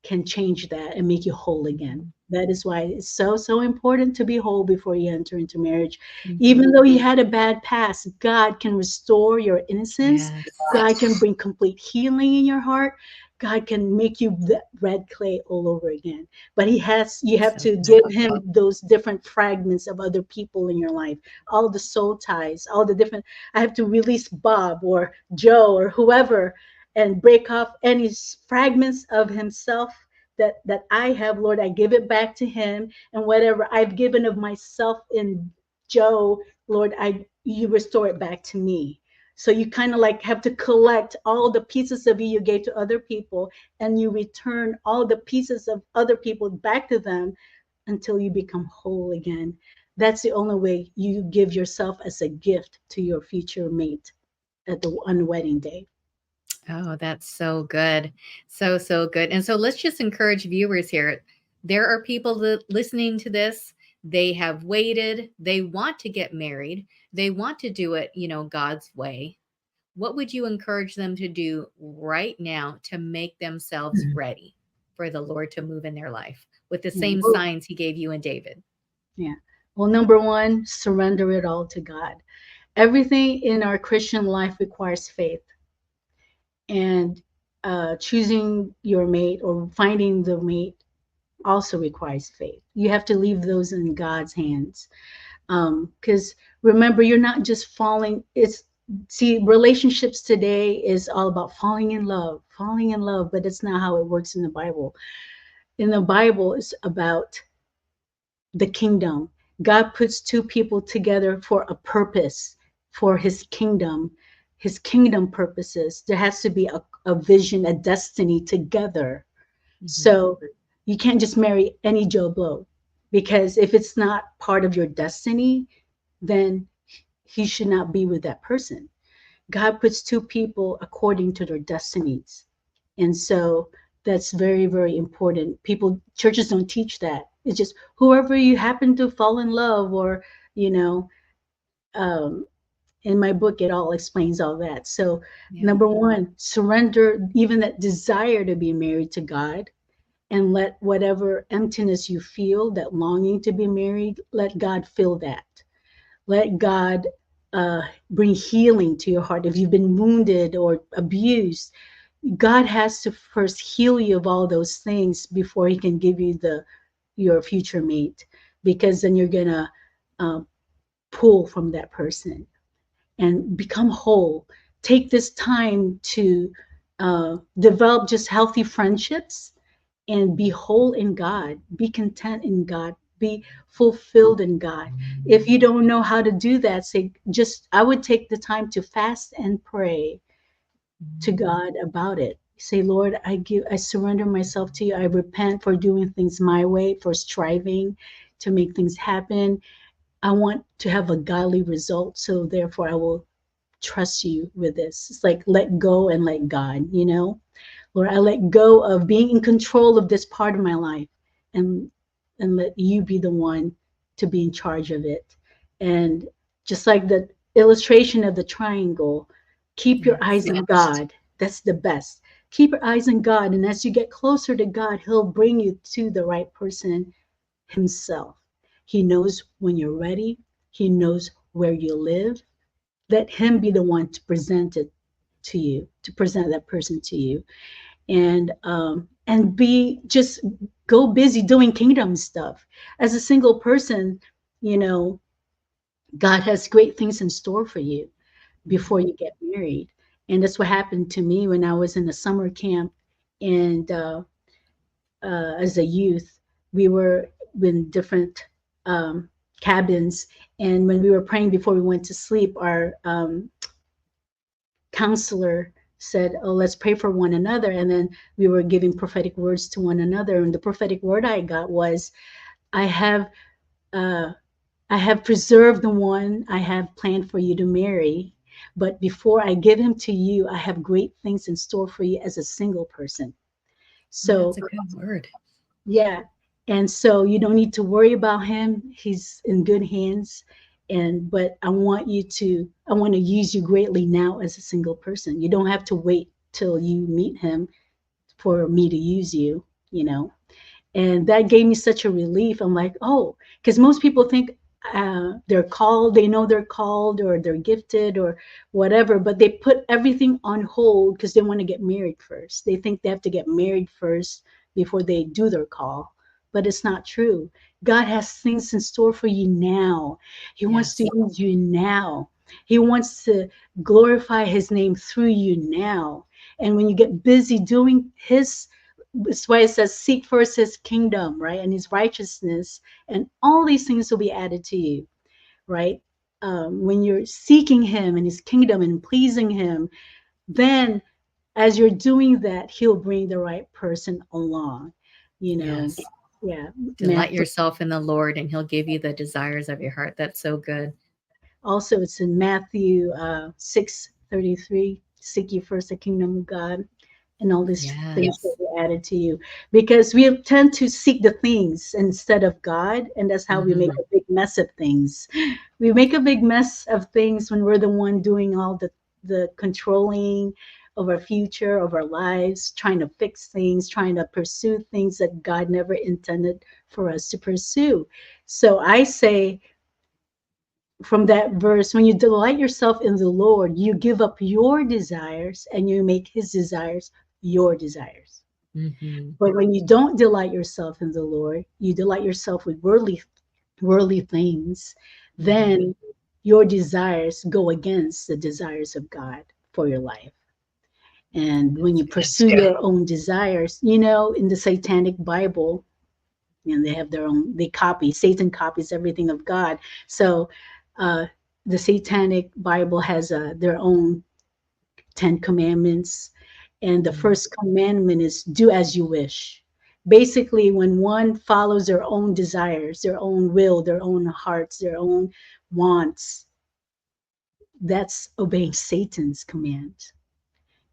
can change that and make you whole again. That is why it's so, so important to be whole before you enter into marriage. Even Mhm. though you had a bad past, God can restore your innocence. Yes. God can bring complete healing in your heart. God can make you that red clay all over again. But you have So to good. give him those different fragments of other people in your life, all the soul ties, all the different. I have to release Bob or Joe or whoever and break off any fragments of himself that I have, Lord. I give it back to him, and whatever I've given of myself in Joe, Lord, I you restore it back to me. So you kind of like have to collect all the pieces of you gave to other people, and you return all the pieces of other people back to them until you become whole again. That's the only way you give yourself as a gift to your future mate on the wedding day. Oh, that's so good. So, so good. And so let's just encourage viewers here. There are people that listening to this, they have waited, they want to get married, they want to do it, God's way. What would you encourage them to do right now to make themselves ready for the Lord to move in their life with the Yeah. same Well, signs he gave you and David? yeah. Well, number one, surrender it all to God. Everything in our Christian life requires faith, and choosing your mate or finding the mate also requires faith. You have to leave those in God's hands. Because remember, you're not just falling. It's see, relationships today is all about falling in love, but it's not how it works in the Bible. In the Bible, it's about the kingdom. God puts two people together for a purpose, for his kingdom purposes. There has to be a vision, a destiny together. Mhm. So you can't just marry any Joe Blow, because if it's not part of your destiny, then he should not be with that person. God puts two people according to their destinies. And so that's very, very important. Churches don't teach that. It's just whoever you happen to fall in love, or, you know, um, in my book, it all explains all that. So, Yeah. number one, surrender even that desire to be married to God, and let whatever emptiness you feel, that longing to be married, let God fill that. Let God bring healing to your heart. If you've been wounded or abused, God has to first heal you of all those things before He can give you your future mate, because then you're gonna uh, pull from that person and become whole. Take this time to develop just healthy friendships and be whole in God, be content in God, be fulfilled in God. If you don't know how to do that, I would take the time to fast and pray to God about it. Say, Lord, I surrender myself to you. I repent for doing things my way, for striving to make things happen. I want to have a godly result, so therefore I will trust you with this. It's like let go and let God. Lord, I let go of being in control of this part of my life, and let you be the one to be in charge of it. And just like the illustration of the triangle, keep your Yes. eyes on God. That's the best. Keep your eyes on God, and as you get closer to God, He'll bring you to the right person Himself. He knows when you're ready. He knows where you live. Let Him be the one to present it to you, to present that person to you, and be just go busy doing kingdom stuff. As a single person, you know, God has great things in store for you before you get married. And that's what happened to me when I was in a summer camp, and as a youth. we were in different um, cabins, and when we were praying before we went to sleep, our counselor said, "Oh, let's pray for one another." And then we were giving prophetic words to one another. And the prophetic word I got was, "I have, uh, I have preserved the one I have planned for you to marry. But before I give him to you, I have great things in store for you as a single person." That's So a good word. yeah. And so you don't need to worry about him. He's in good hands. And but I want to use you greatly now as a single person. You don't have to wait till you meet him for me to use you, you know. And that gave me such a relief. I'm like, oh, because most people think they're called, they know they're called or they're gifted or whatever, but they put everything on hold because they want to get married first. They think they have to get married first before they do their call, but it's not true. God has things in store for you now. He wants to Yes. use you now. He wants to glorify his name through you now. And when you get busy doing his, that's why it says seek first his kingdom, right? And his righteousness, and all these things will be added to you, right? When you're seeking him and his kingdom and pleasing him, then as you're doing that, he'll bring the right person along, you know. Yes. Yeah. Delight yourself in the Lord, and He'll give you the desires of your heart. That's so good. Also, it's in Matthew 6:33. Seek ye first the kingdom of God, and all these things will Yes. be added to you. Because we tend to seek the things instead of God, and that's how we make Hmm. a big mess of things. We make a big mess of things when we're the one doing all the controlling of our future, of our lives, trying to fix things, trying to pursue things that God never intended for us to pursue. So I say, from that verse, when you delight yourself in the Lord, you give up your desires and you make his desires your desires. Hmm. But when you don't delight yourself in the Lord, you delight yourself with worldly things, Hmm. then your desires go against the desires of God for your life. And when That's you good. pursue your own desires, in the Satanic Bible, and they have their own, Satan copies everything of God. So uh, the Satanic Bible has their own 10 commandments, and the Mm. first commandment is do as you wish. Basically, when one follows their own desires, their own will, their own hearts, their own wants, that's obeying Satan's command.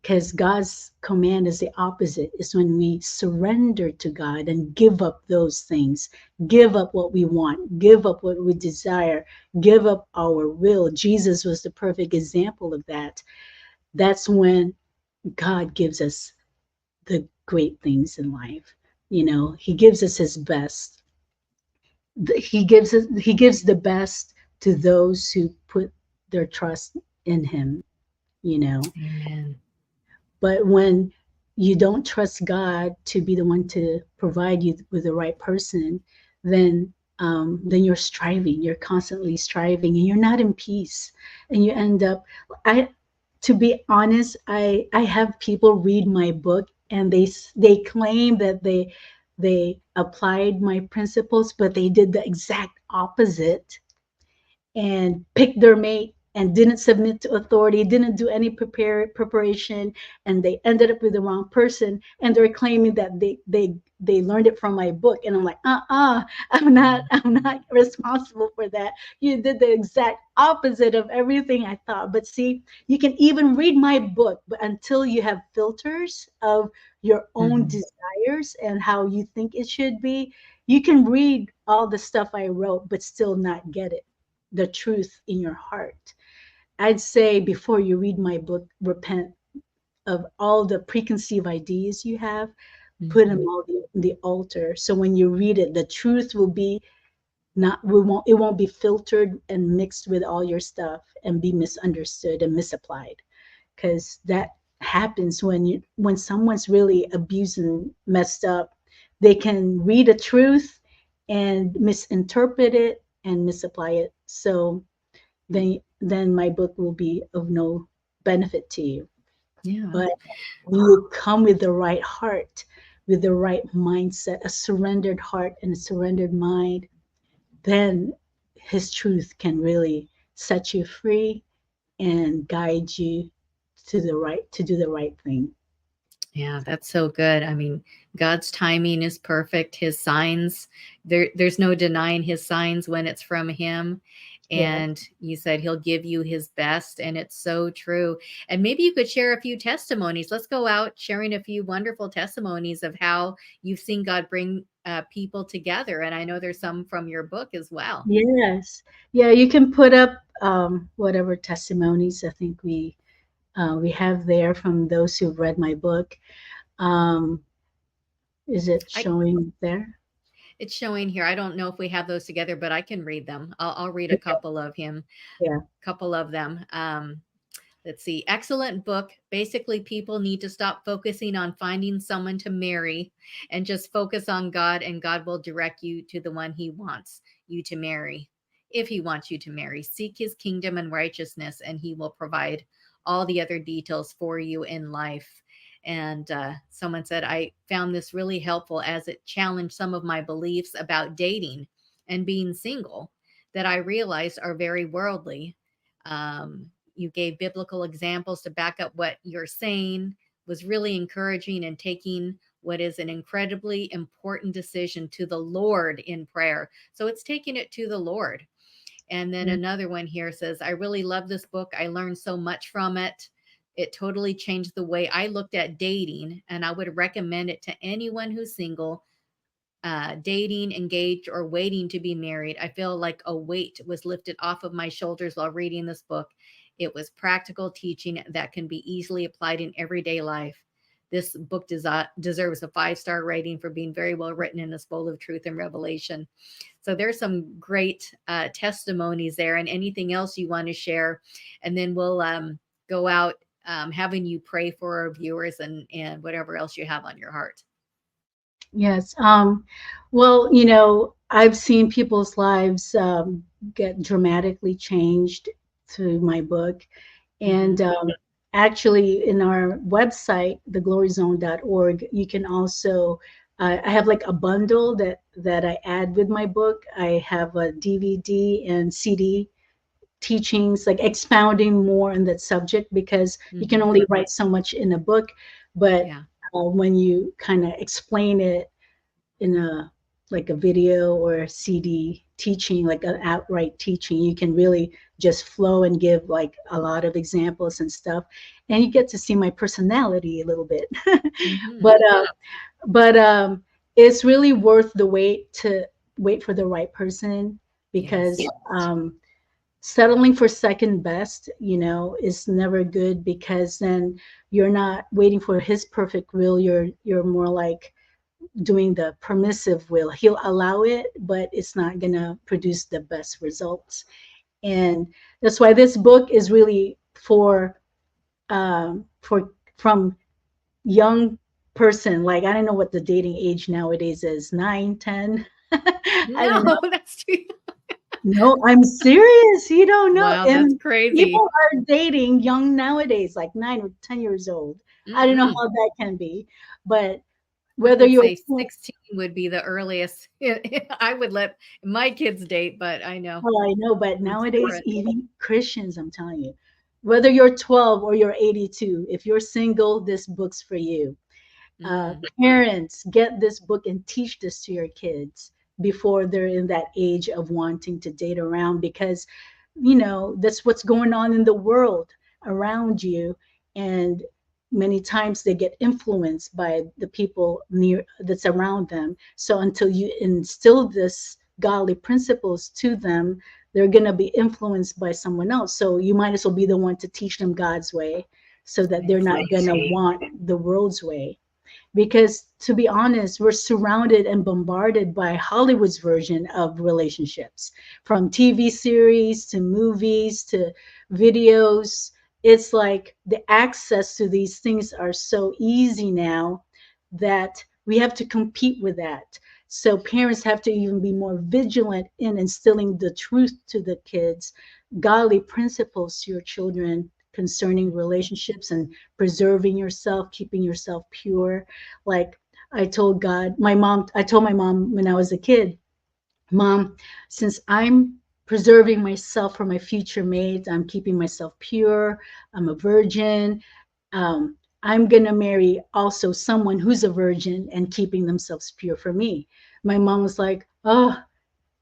Because God's command is the opposite. Is when we surrender to God and give up those things, give up what we want, give up what we desire, give up our will. Jesus was the perfect example of that. That's when God gives us the great things in life. He gives us his best. He gives the best to those who put their trust in him, you know. Amen. But when you don't trust God to be the one to provide you with the right person, then you're striving. You're constantly striving, and you're not in peace. And you end up. I, to be honest, I have people read my book, and they claim that they applied my principles, but they did the exact opposite and picked their mate and didn't submit to authority, didn't do any preparation, and they ended up with the wrong person. And they're claiming that they learned it from my book. And I'm like, I'm not responsible for that. You did the exact opposite of everything I thought. But see, you can even read my book, but until you have filters of your own Hmm. desires and how you think it should be, you can read all the stuff I wrote, but still not get it, the truth in your heart. I'd say before you read my book, repent of all the preconceived ideas you have, put them Hmm. all in the altar. So when you read it, the truth will be not we won't it won't be filtered and mixed with all your stuff and be misunderstood and misapplied. Because that happens when someone's really abused and messed up. They can read a truth and misinterpret it and misapply it. So then my book will be of no benefit to you. Yeah. But when you come with the right heart, with the right mindset, a surrendered heart and a surrendered mind, then his truth can really set you free and guide you to do the right thing. Yeah, that's so good. I mean, God's timing is perfect. His signs, there's no denying his signs when it's from him. Yeah. And you said he'll give you his best, and it's so true. And maybe you could share a few testimonies. Let's go out sharing a few wonderful testimonies of how you've seen God bring people together. And I know there's some from your book as well. Yes. Yeah, you can put up whatever testimonies I think we have there from those who've read my book. Um, is it I showing there? It's showing here. I don't know if we have those together, but I can read them. I'll read a Okay. couple of Yeah. couple of them. Let's see. Excellent book. Basically, people need to stop focusing on finding someone to marry and just focus on God, and God will direct you to the one he wants you to marry. If he wants you to marry, seek his kingdom and righteousness, and he will provide all the other details for you in life. And someone said, I found this really helpful as it challenged some of my beliefs about dating and being single that I realized are very worldly. You gave biblical examples to back up what you're saying, was really encouraging, and taking what is an incredibly important decision to the Lord in prayer. So it's taking it to the Lord. And then Yeah. another one here says, I really love this book. I learned so much from it. It totally changed the way I looked at dating, and I would recommend it to anyone who's single, dating, engaged, or waiting to be married. I feel like a weight was lifted off of my shoulders while reading this book. It was practical teaching that can be easily applied in everyday life. This book deserves a 5-star rating for being very well written and is full of truth and revelation. So there's some great testimonies there, and anything else you want to share. And then we'll go out having you pray for our viewers and whatever else you have on your heart. Yes. Well, I've seen people's lives get dramatically changed through my book. And Mm-hmm. actually, in our website, thegloryzone.org, you can also, I have like a bundle that I add with my book. I have a DVD and CD teachings, like expounding more on that subject, because you can Mm-hmm. only write so much in a book. But Yeah. when you kind of explain it in a like a video or a CD teaching, like an outright teaching, you can really just flow and give like a lot of examples and stuff, and you get to see my personality a little bit. Mm-hmm. But it's really worth the wait to wait for the right person, because Yes. settling for second best, is never good, because then you're not waiting for his perfect will. You're more like doing the permissive will. He'll allow it, but it's not gonna produce the best results. And that's why this book is really for from young person. Like, I don't know what the dating age nowadays is, 9, 10. I don't No, know. that's too. No, I'm serious. You don't know. Wow, that's And crazy. people are dating young nowadays, like 9 or 10 years old. I don't know Mm-mm. how that can be, but I whether would you're say 16 would be the earliest. I would let my kids date, but I know well, I know, but it's nowadays, different. even Christians, I'm telling you, whether you're 12 or you're 82, if you're single, this book's for you. Mm. Parents, get this book and teach this to your kids before they're in that age of wanting to date around, because that's what's going on in the world around you. And many times they get influenced by the people near that's around them. So until you instill this godly principles to them, they're going to be influenced by someone else. So you might as well be the one to teach them God's way, so that they're not going to want the world's way. Because to be honest, we're surrounded and bombarded by Hollywood's version of relationships, from TV series to movies to videos. It's like the access to these things are so easy now that we have to compete with that. So parents have to even be more vigilant in instilling the truth to the kids, godly principles to your children concerning relationships and preserving yourself, keeping yourself pure. Like, I told God, I told my mom when I was a kid, Mom, since I'm preserving myself for my future mates, I'm keeping myself pure, I'm a virgin, I'm going to marry also someone who's a virgin and keeping themselves pure for me. My mom was like, oh,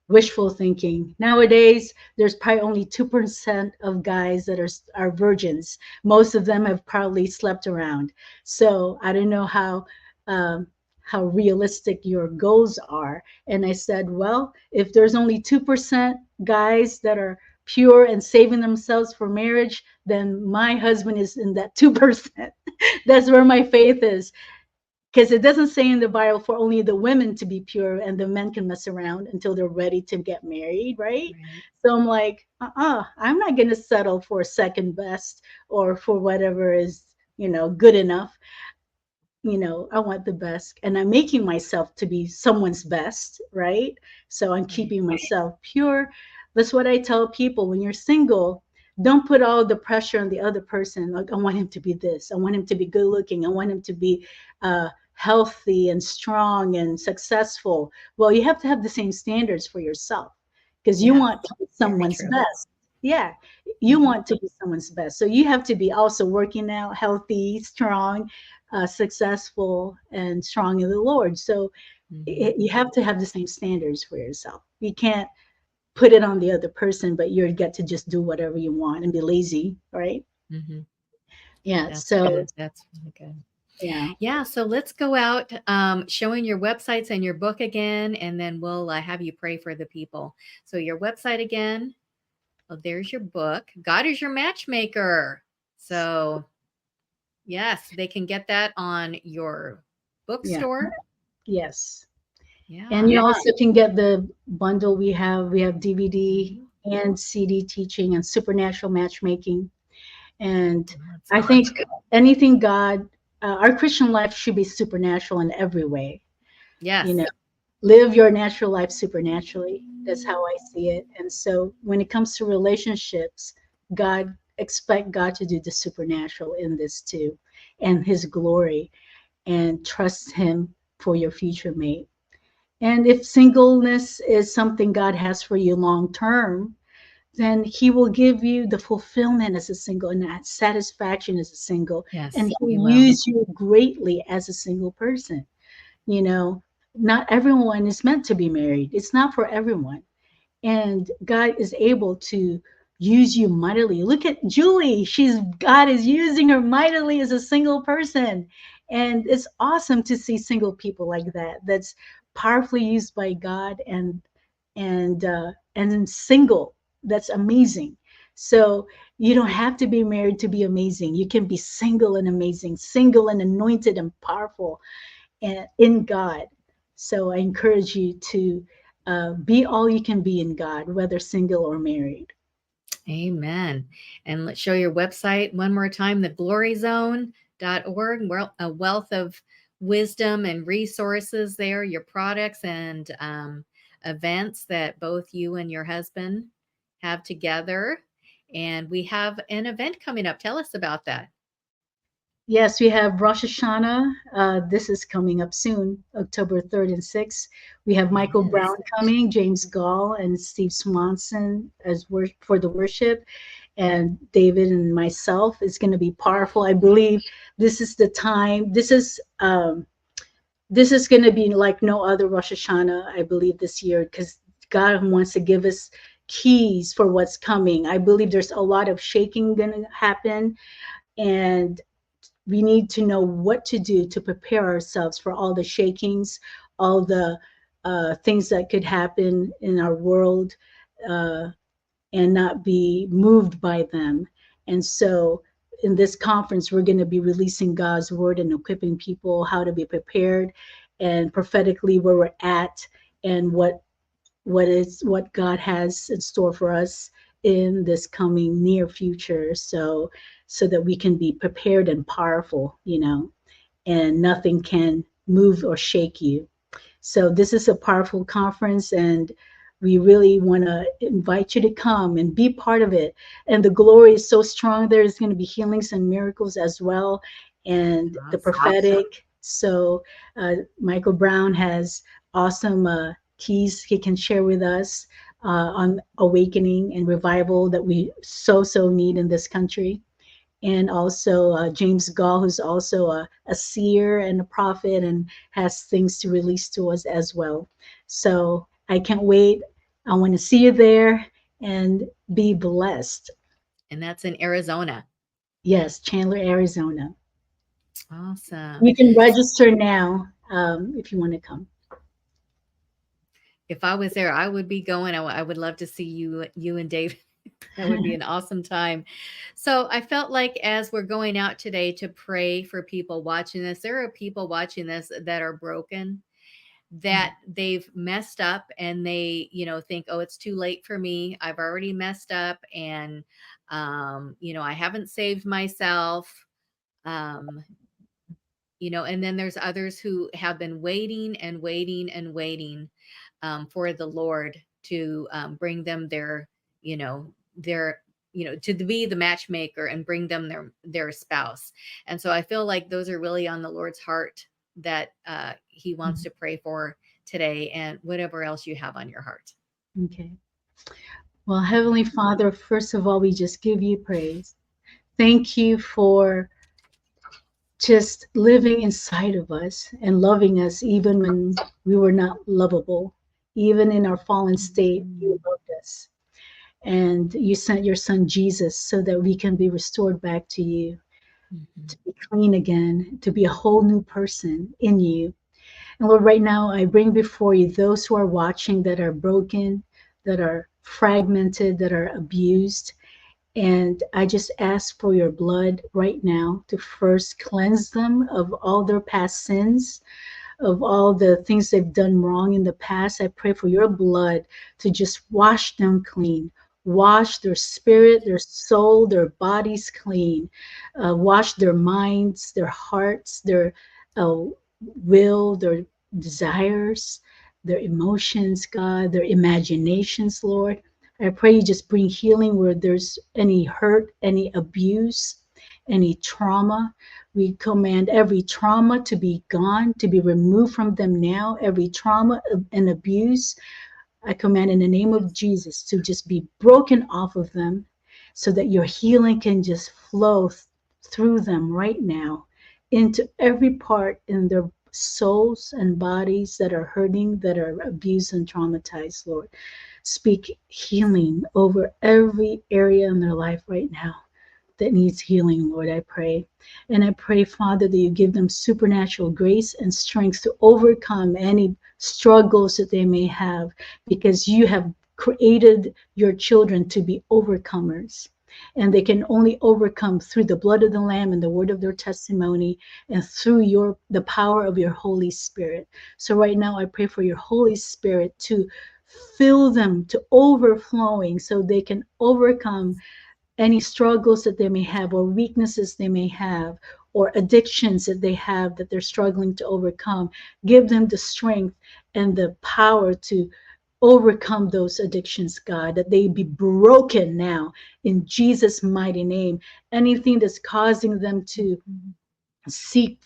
wishful thinking. Nowadays, there's probably only 2% of guys that are virgins. Most of them have probably slept around. So I don't know um, how realistic your goals are. And I said, well, if there's only 2% guys that are pure and saving themselves for marriage, then my husband is in that 2%. That's where my faith is, because it doesn't say in the Bible for only the women to be pure and the men can mess around until they're ready to get married, right? Right. So I'm like, I'm not going to settle for second best or for whatever is, good enough. I want the best, and I'm making myself to be someone's best, right? So I'm Right. keeping myself pure. That's what I tell people: when you're single, don't put all the pressure on the other person. Like, I want him to be this, I want him to be good looking, I want him to be healthy and strong and successful. Well, you have to have the same standards for yourself, because you Yes. want to be Very someone's true. best. Yeah, you Hmm. want to be someone's best, so you have to be also working out, healthy, strong, successful, and strong in the Lord. So Hmm. you have to have the same standards for yourself. You can't put it on the other person, but you get to just do whatever you want and be lazy, right? Hmm. Yeah. That's So good. That's really good. yeah. Yeah, so let's go out showing your websites and your book again, and then we'll have you pray for the people. So, your website again. Oh, there's your book. God is Your Matchmaker. So, yes, they can get that on your Yeah. bookstore. Yes. And Yeah. you also can get the bundle we have. We have DVD Mhm. and CD teaching and supernatural matchmaking. And Oh, that's I good. think anything God, our Christian life should be supernatural in every way. You know, Yes. live your natural life supernaturally. That's how I see it. And so when it comes to relationships, expect God to do the supernatural in this too, and his glory, and trust him for your future mate. And if singleness is something God has for you long term, then he will give you the fulfillment as a single and that satisfaction as a single, and Yes, he'll He will. use you greatly as a single person. you know Not everyone is meant to be married. It's not for everyone, and God is able to use you mightily. Look at Julie. God is using her mightily as a single person. And it's awesome to see single people like that. That's powerfully used by God, and single. That's amazing. So you don't have to be married to be amazing. You can be single and amazing, single and anointed and powerful and in God. So I encourage you to be all you can be in God, whether single or married. Amen. And let's show your website one more time, thegloryzone.org. Well, a wealth of wisdom and resources there, your products and events that both you and your husband have together. And we have an event coming up. Tell us about that. Yes, we have Rosh Hashanah. This is coming up soon, October 3rd and 6th. We have It Michael is. Brown coming, James Gall, and Steve Swanson for the worship, and David and myself. It's going to be powerful. I believe this is the time. This is going to be like no other Rosh Hashanah, I believe, this year, because God wants to give us keys for what's coming. I believe there's a lot of shaking going to happen, and we need to know what to do to prepare ourselves for all the shakings, all the things that could happen in our world, uh, and not be moved by them. And so, in this conference, we're going to be releasing God's word and equipping people how to be prepared, and prophetically where we're at, and what God has in store for us in this coming near future. So that we can be prepared and powerful, and nothing can move or shake you. So this is a powerful conference, and we really want to invite you to come and be part of it. And the glory is so strong. There's going to be healings and miracles as well, and the Awesome. prophetic. So Michael Brown has awesome keys he can share with us on awakening and revival that we so need in this country. And also James Gall, who's also a seer and a prophet and has things to release to us as well. So I can't wait. I want to see you there and be blessed. And that's in Arizona. Yes, Chandler, Arizona. Awesome. You can register now if you want to come. If I was there, I would be going. I would love to see you and David. That would be an awesome time. So I felt like as we're going out today to pray for people watching this, there are people watching this that are broken, that they've messed up and they, think, oh, it's too late for me. I've already messed up and, I haven't saved myself. Um, and then there's others who have been waiting and waiting and waiting for the Lord to bring them their to be the matchmaker and bring them their spouse. And so I feel like those are really on the Lord's heart that He wants to pray for today, and whatever else you have on your heart. Okay. Well, Heavenly Father, first of all, we just give you praise. Thank you for just living inside of us and loving us even when we were not lovable. Even in our fallen state, you loved us. And you sent your son Jesus so that we can be restored back to you, to be clean again, to be a whole new person in you. And Lord, right now I bring before you those who are watching that are broken, that are fragmented, that are abused. And I just ask for your blood right now to first cleanse them of all their past sins, of all the things they've done wrong in the past. I pray for your blood to just wash them clean, wash their spirit, their soul, their bodies clean, wash their minds, their hearts, their will, their desires, their emotions, God, their imaginations, Lord. I pray you just bring healing where there's any hurt, any abuse, any trauma. We command every trauma to be gone, to be removed from them now. Every trauma and abuse, I command in the name of Jesus to just be broken off of them so that your healing can just flow through them right now into every part in their souls and bodies that are hurting, that are abused and traumatized, Lord. Speak healing over every area in their life right now that needs healing, Lord, I pray. And I pray, Father, that you give them supernatural grace and strength to overcome any struggles that they may have, because you have created your children to be overcomers. And they can only overcome through the blood of the Lamb and the word of their testimony and through the power of your Holy Spirit. So right now I pray for your Holy Spirit to fill them to overflowing so they can overcome any struggles that they may have, or weaknesses they may have, or addictions that they have that they're struggling to overcome. Give them the strength and the power to overcome those addictions, God, that they be broken now in Jesus' mighty name. Anything that's causing them to seek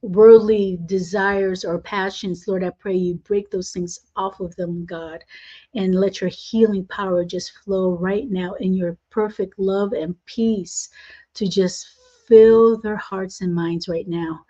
worldly desires or passions, Lord, I pray you break those things off of them, God, and let your healing power just flow right now in your perfect love and peace to just fill their hearts and minds right now.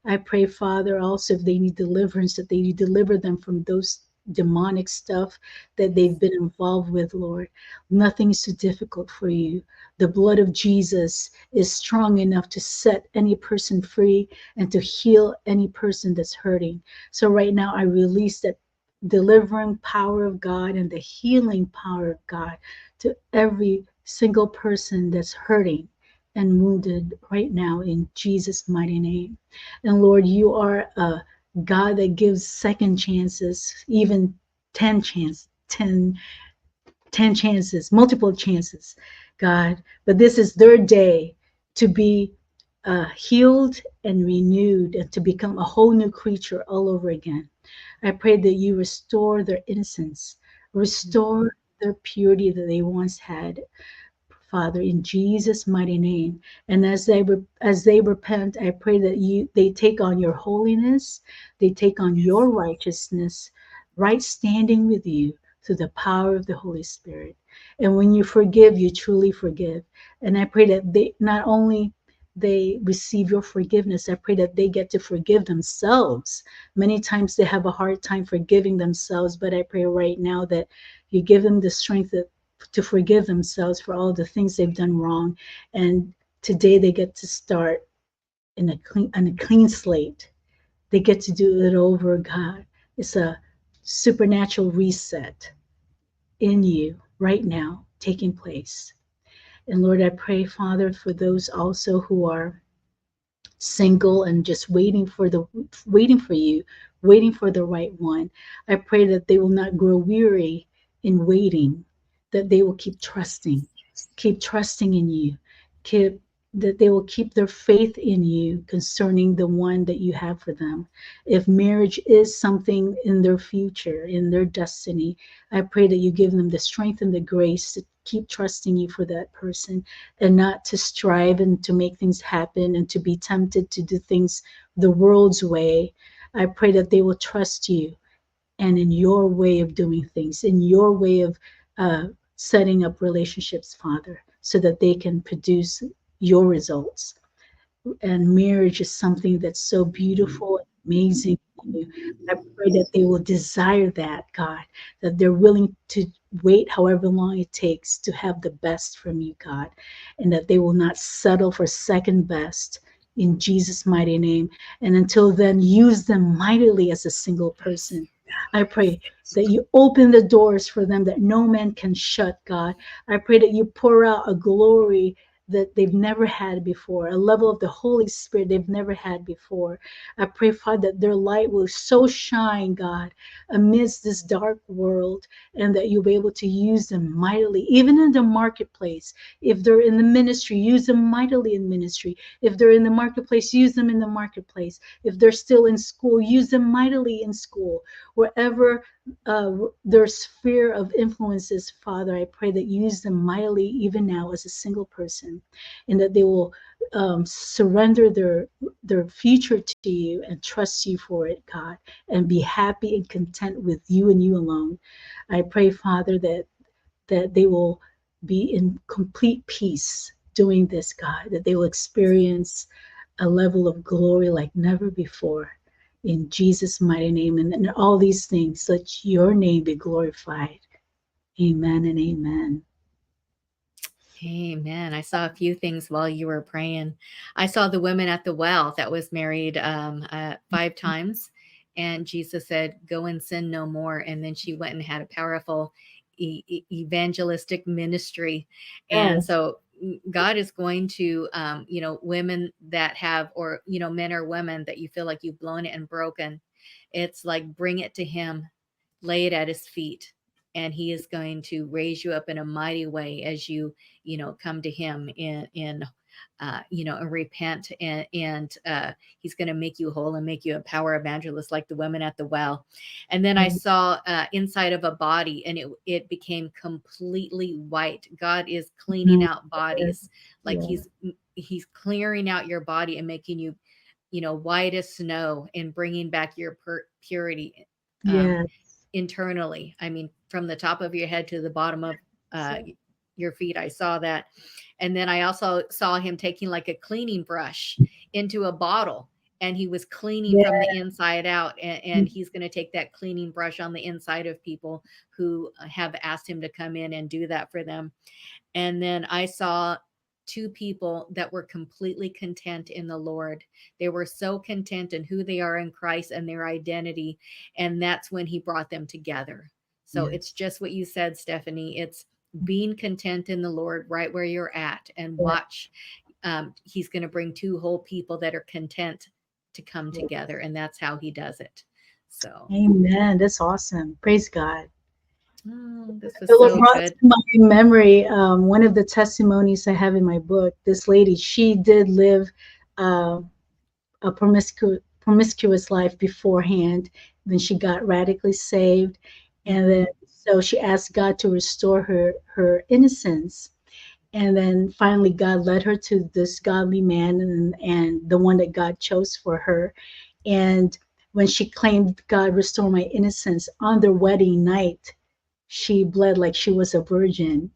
I pray, Father, also if they need deliverance, that they deliver them from those demonic stuff that they've been involved with, Lord. Nothing is too difficult for you. The blood of Jesus is strong enough to set any person free and to heal any person that's hurting. So right now I release that delivering power of God and the healing power of God to every single person that's hurting and wounded right now in Jesus' mighty name. And Lord, you are a God that gives second chances, even 10 chances, multiple chances, God. But this is their day to be healed and renewed and to become a whole new creature all over again. I pray that you restore their innocence, restore their purity that they once had. Father, in Jesus' mighty name. And as they repent, I pray that they take on your holiness, they take on your righteousness, right standing with you through the power of the Holy Spirit. And when you forgive, you truly forgive. And I pray that they not only they receive your forgiveness, I pray that they get to forgive themselves. Many times they have a hard time forgiving themselves, but I pray right now that you give them the strength to forgive themselves for all the things they've done wrong. And today they get to start on a clean slate. They get to do it over, God. It's a supernatural reset in you right now taking place. And Lord, I pray, Father, for those also who are single and just waiting for you, waiting for the right one. I pray that they will not grow weary in waiting, that they will keep trusting in you, keep that they will keep their faith in you concerning the one that you have for them. If marriage is something in their future, in their destiny, I pray that you give them the strength and the grace to keep trusting you for that person and not to strive and to make things happen and to be tempted to do things the world's way. I pray that they will trust you and in your way of doing things, in your way of setting up relationships, Father, so that they can produce your results. And marriage is something that's so beautiful and amazing. I pray that they will desire that, God, that they're willing to wait however long it takes to have the best from you, God, and that they will not settle for second best in Jesus' mighty name. And until then, use them mightily as a single person. I pray that you open the doors for them that no man can shut, God. I pray that you pour out a glory that they've never had before, a level of the Holy Spirit they've never had before. I pray, Father, that their light will so shine, God, amidst this dark world, and that you'll be able to use them mightily, even in the marketplace. If they're in the ministry, use them mightily in ministry. If they're in the marketplace, use them in the marketplace. If they're still in school, use them mightily in school. Wherever their sphere of influences, Father, I pray that you use them mightily even now as a single person, and that they will surrender their future to you and trust you for it, God, and be happy and content with you and you alone. I pray, Father, that they will be in complete peace doing this, God, that they will experience a level of glory like never before. In Jesus' mighty name, and all these things, let your name be glorified. Amen and amen. Amen. I saw a few things while you were praying. I saw the woman at the well that was married 5 times, and Jesus said, "Go and sin no more." And then she went and had a powerful evangelistic ministry. And Yes, so God is going to, women that have, or men or women that you feel like you've blown it and broken. It's like bring it to Him, lay it at His feet, and He is going to raise you up in a mighty way as you come to Him and repent, and He's going to make you whole and make you a power evangelist like the women at the well. And then I saw inside of a body, and it became completely white. God is cleaning out bodies, like yeah, He's clearing out your body and making you white as snow, and bringing back your purity yeah, internally. I mean, from the top of your head to the bottom of uh, your feet. I saw that. And then I also saw him taking like a cleaning brush into a bottle, and he was cleaning yeah, from the inside out. And he's going to take that cleaning brush on the inside of people who have asked him to come in and do that for them. And then I saw 2 people that were completely content in the Lord. They were so content in who they are in Christ and their identity. And that's when He brought them together. So yeah, it's just what you said, Stephanie. It's being content in the Lord right where you're at, and yeah, watch. He's going to bring 2 whole people that are content to come yeah. together. And that's how He does it. So, Amen. That's awesome. Praise God. this It was was so brought good. to my memory. One of the testimonies I have in my book. This lady, she did live uh, a promiscuous life beforehand. Then she got radically saved, and then so she asked God to restore her innocence. And then finally God led her to this godly man, and the one that God chose for her. And when she claimed, God restore my innocence, on their wedding night, she bled like she was a virgin.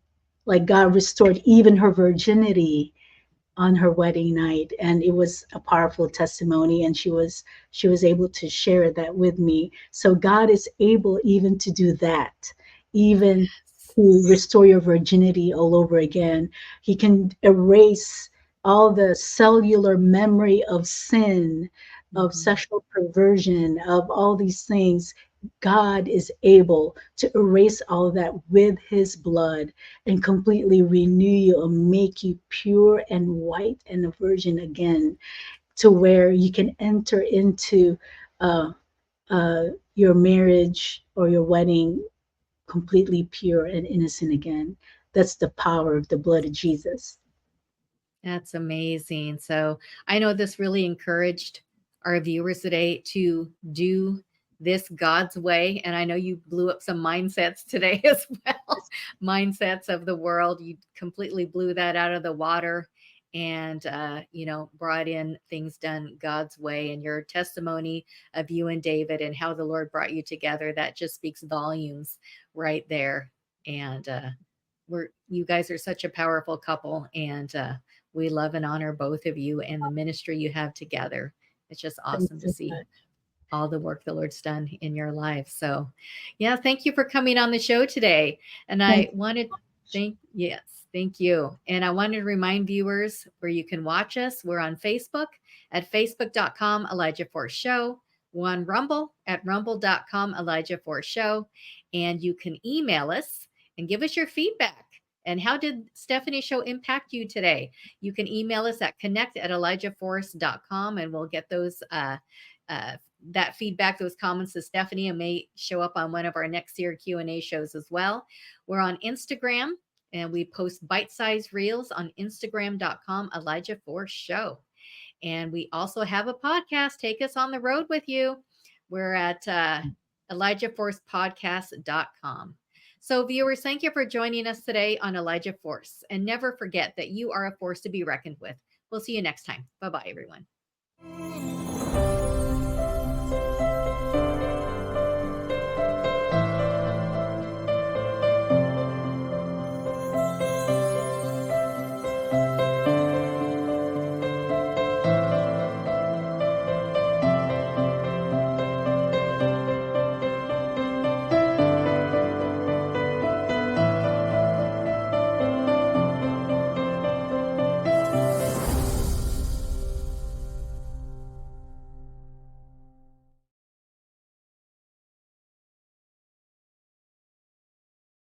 Like God restored even her virginity on her wedding night, and it was a powerful testimony, and she was able to share that with me. So God is able even to do that, even to restore your virginity all over again. He can erase all the cellular memory of sin, of Mhm. sexual perversion, of all these things. God is able to erase all that with his blood and completely renew you and make you pure and white and a virgin again, to where you can enter into uh, your marriage or your wedding completely pure and innocent again. That's the power of the blood of Jesus. That's amazing. So I know this really encouraged our viewers today to do this God's way. And I know you blew up some mindsets today as well. Mindsets of the world. You completely blew that out of the water and, brought in things done God's way, and your testimony of you and David and how the Lord brought you together. That just speaks volumes right there. And, you guys are such a powerful couple, and we love and honor both of you and the ministry you have together. It's just Thanks awesome to so see much. all the work the Lord's done in your life. So, yeah, thank you for coming on the show today. And I Thank you. wanted yes, thank you. And I wanted to remind viewers where you can watch us. We're on Facebook at facebook.com Elijah Force Show. We're on Rumble at rumble.com Elijah Force Show. And you can email us and give us your feedback. And how did Stephanie's show impact you today? You can email us at connect@elijahforce.com, and we'll get those uh, that feedback, those comments to Stephanie, and may show up on one of our next year Q&A shows as well. We're on Instagram, and we post bite-sized reels on instagram.com Elijah Force Show. And we also have a podcast, Take Us on the Road with You. We're at ElijahForcePodcast.com. So, viewers, thank you for joining us today on Elijah Force. And never forget that you are a force to be reckoned with. We'll see you next time. Bye bye, everyone.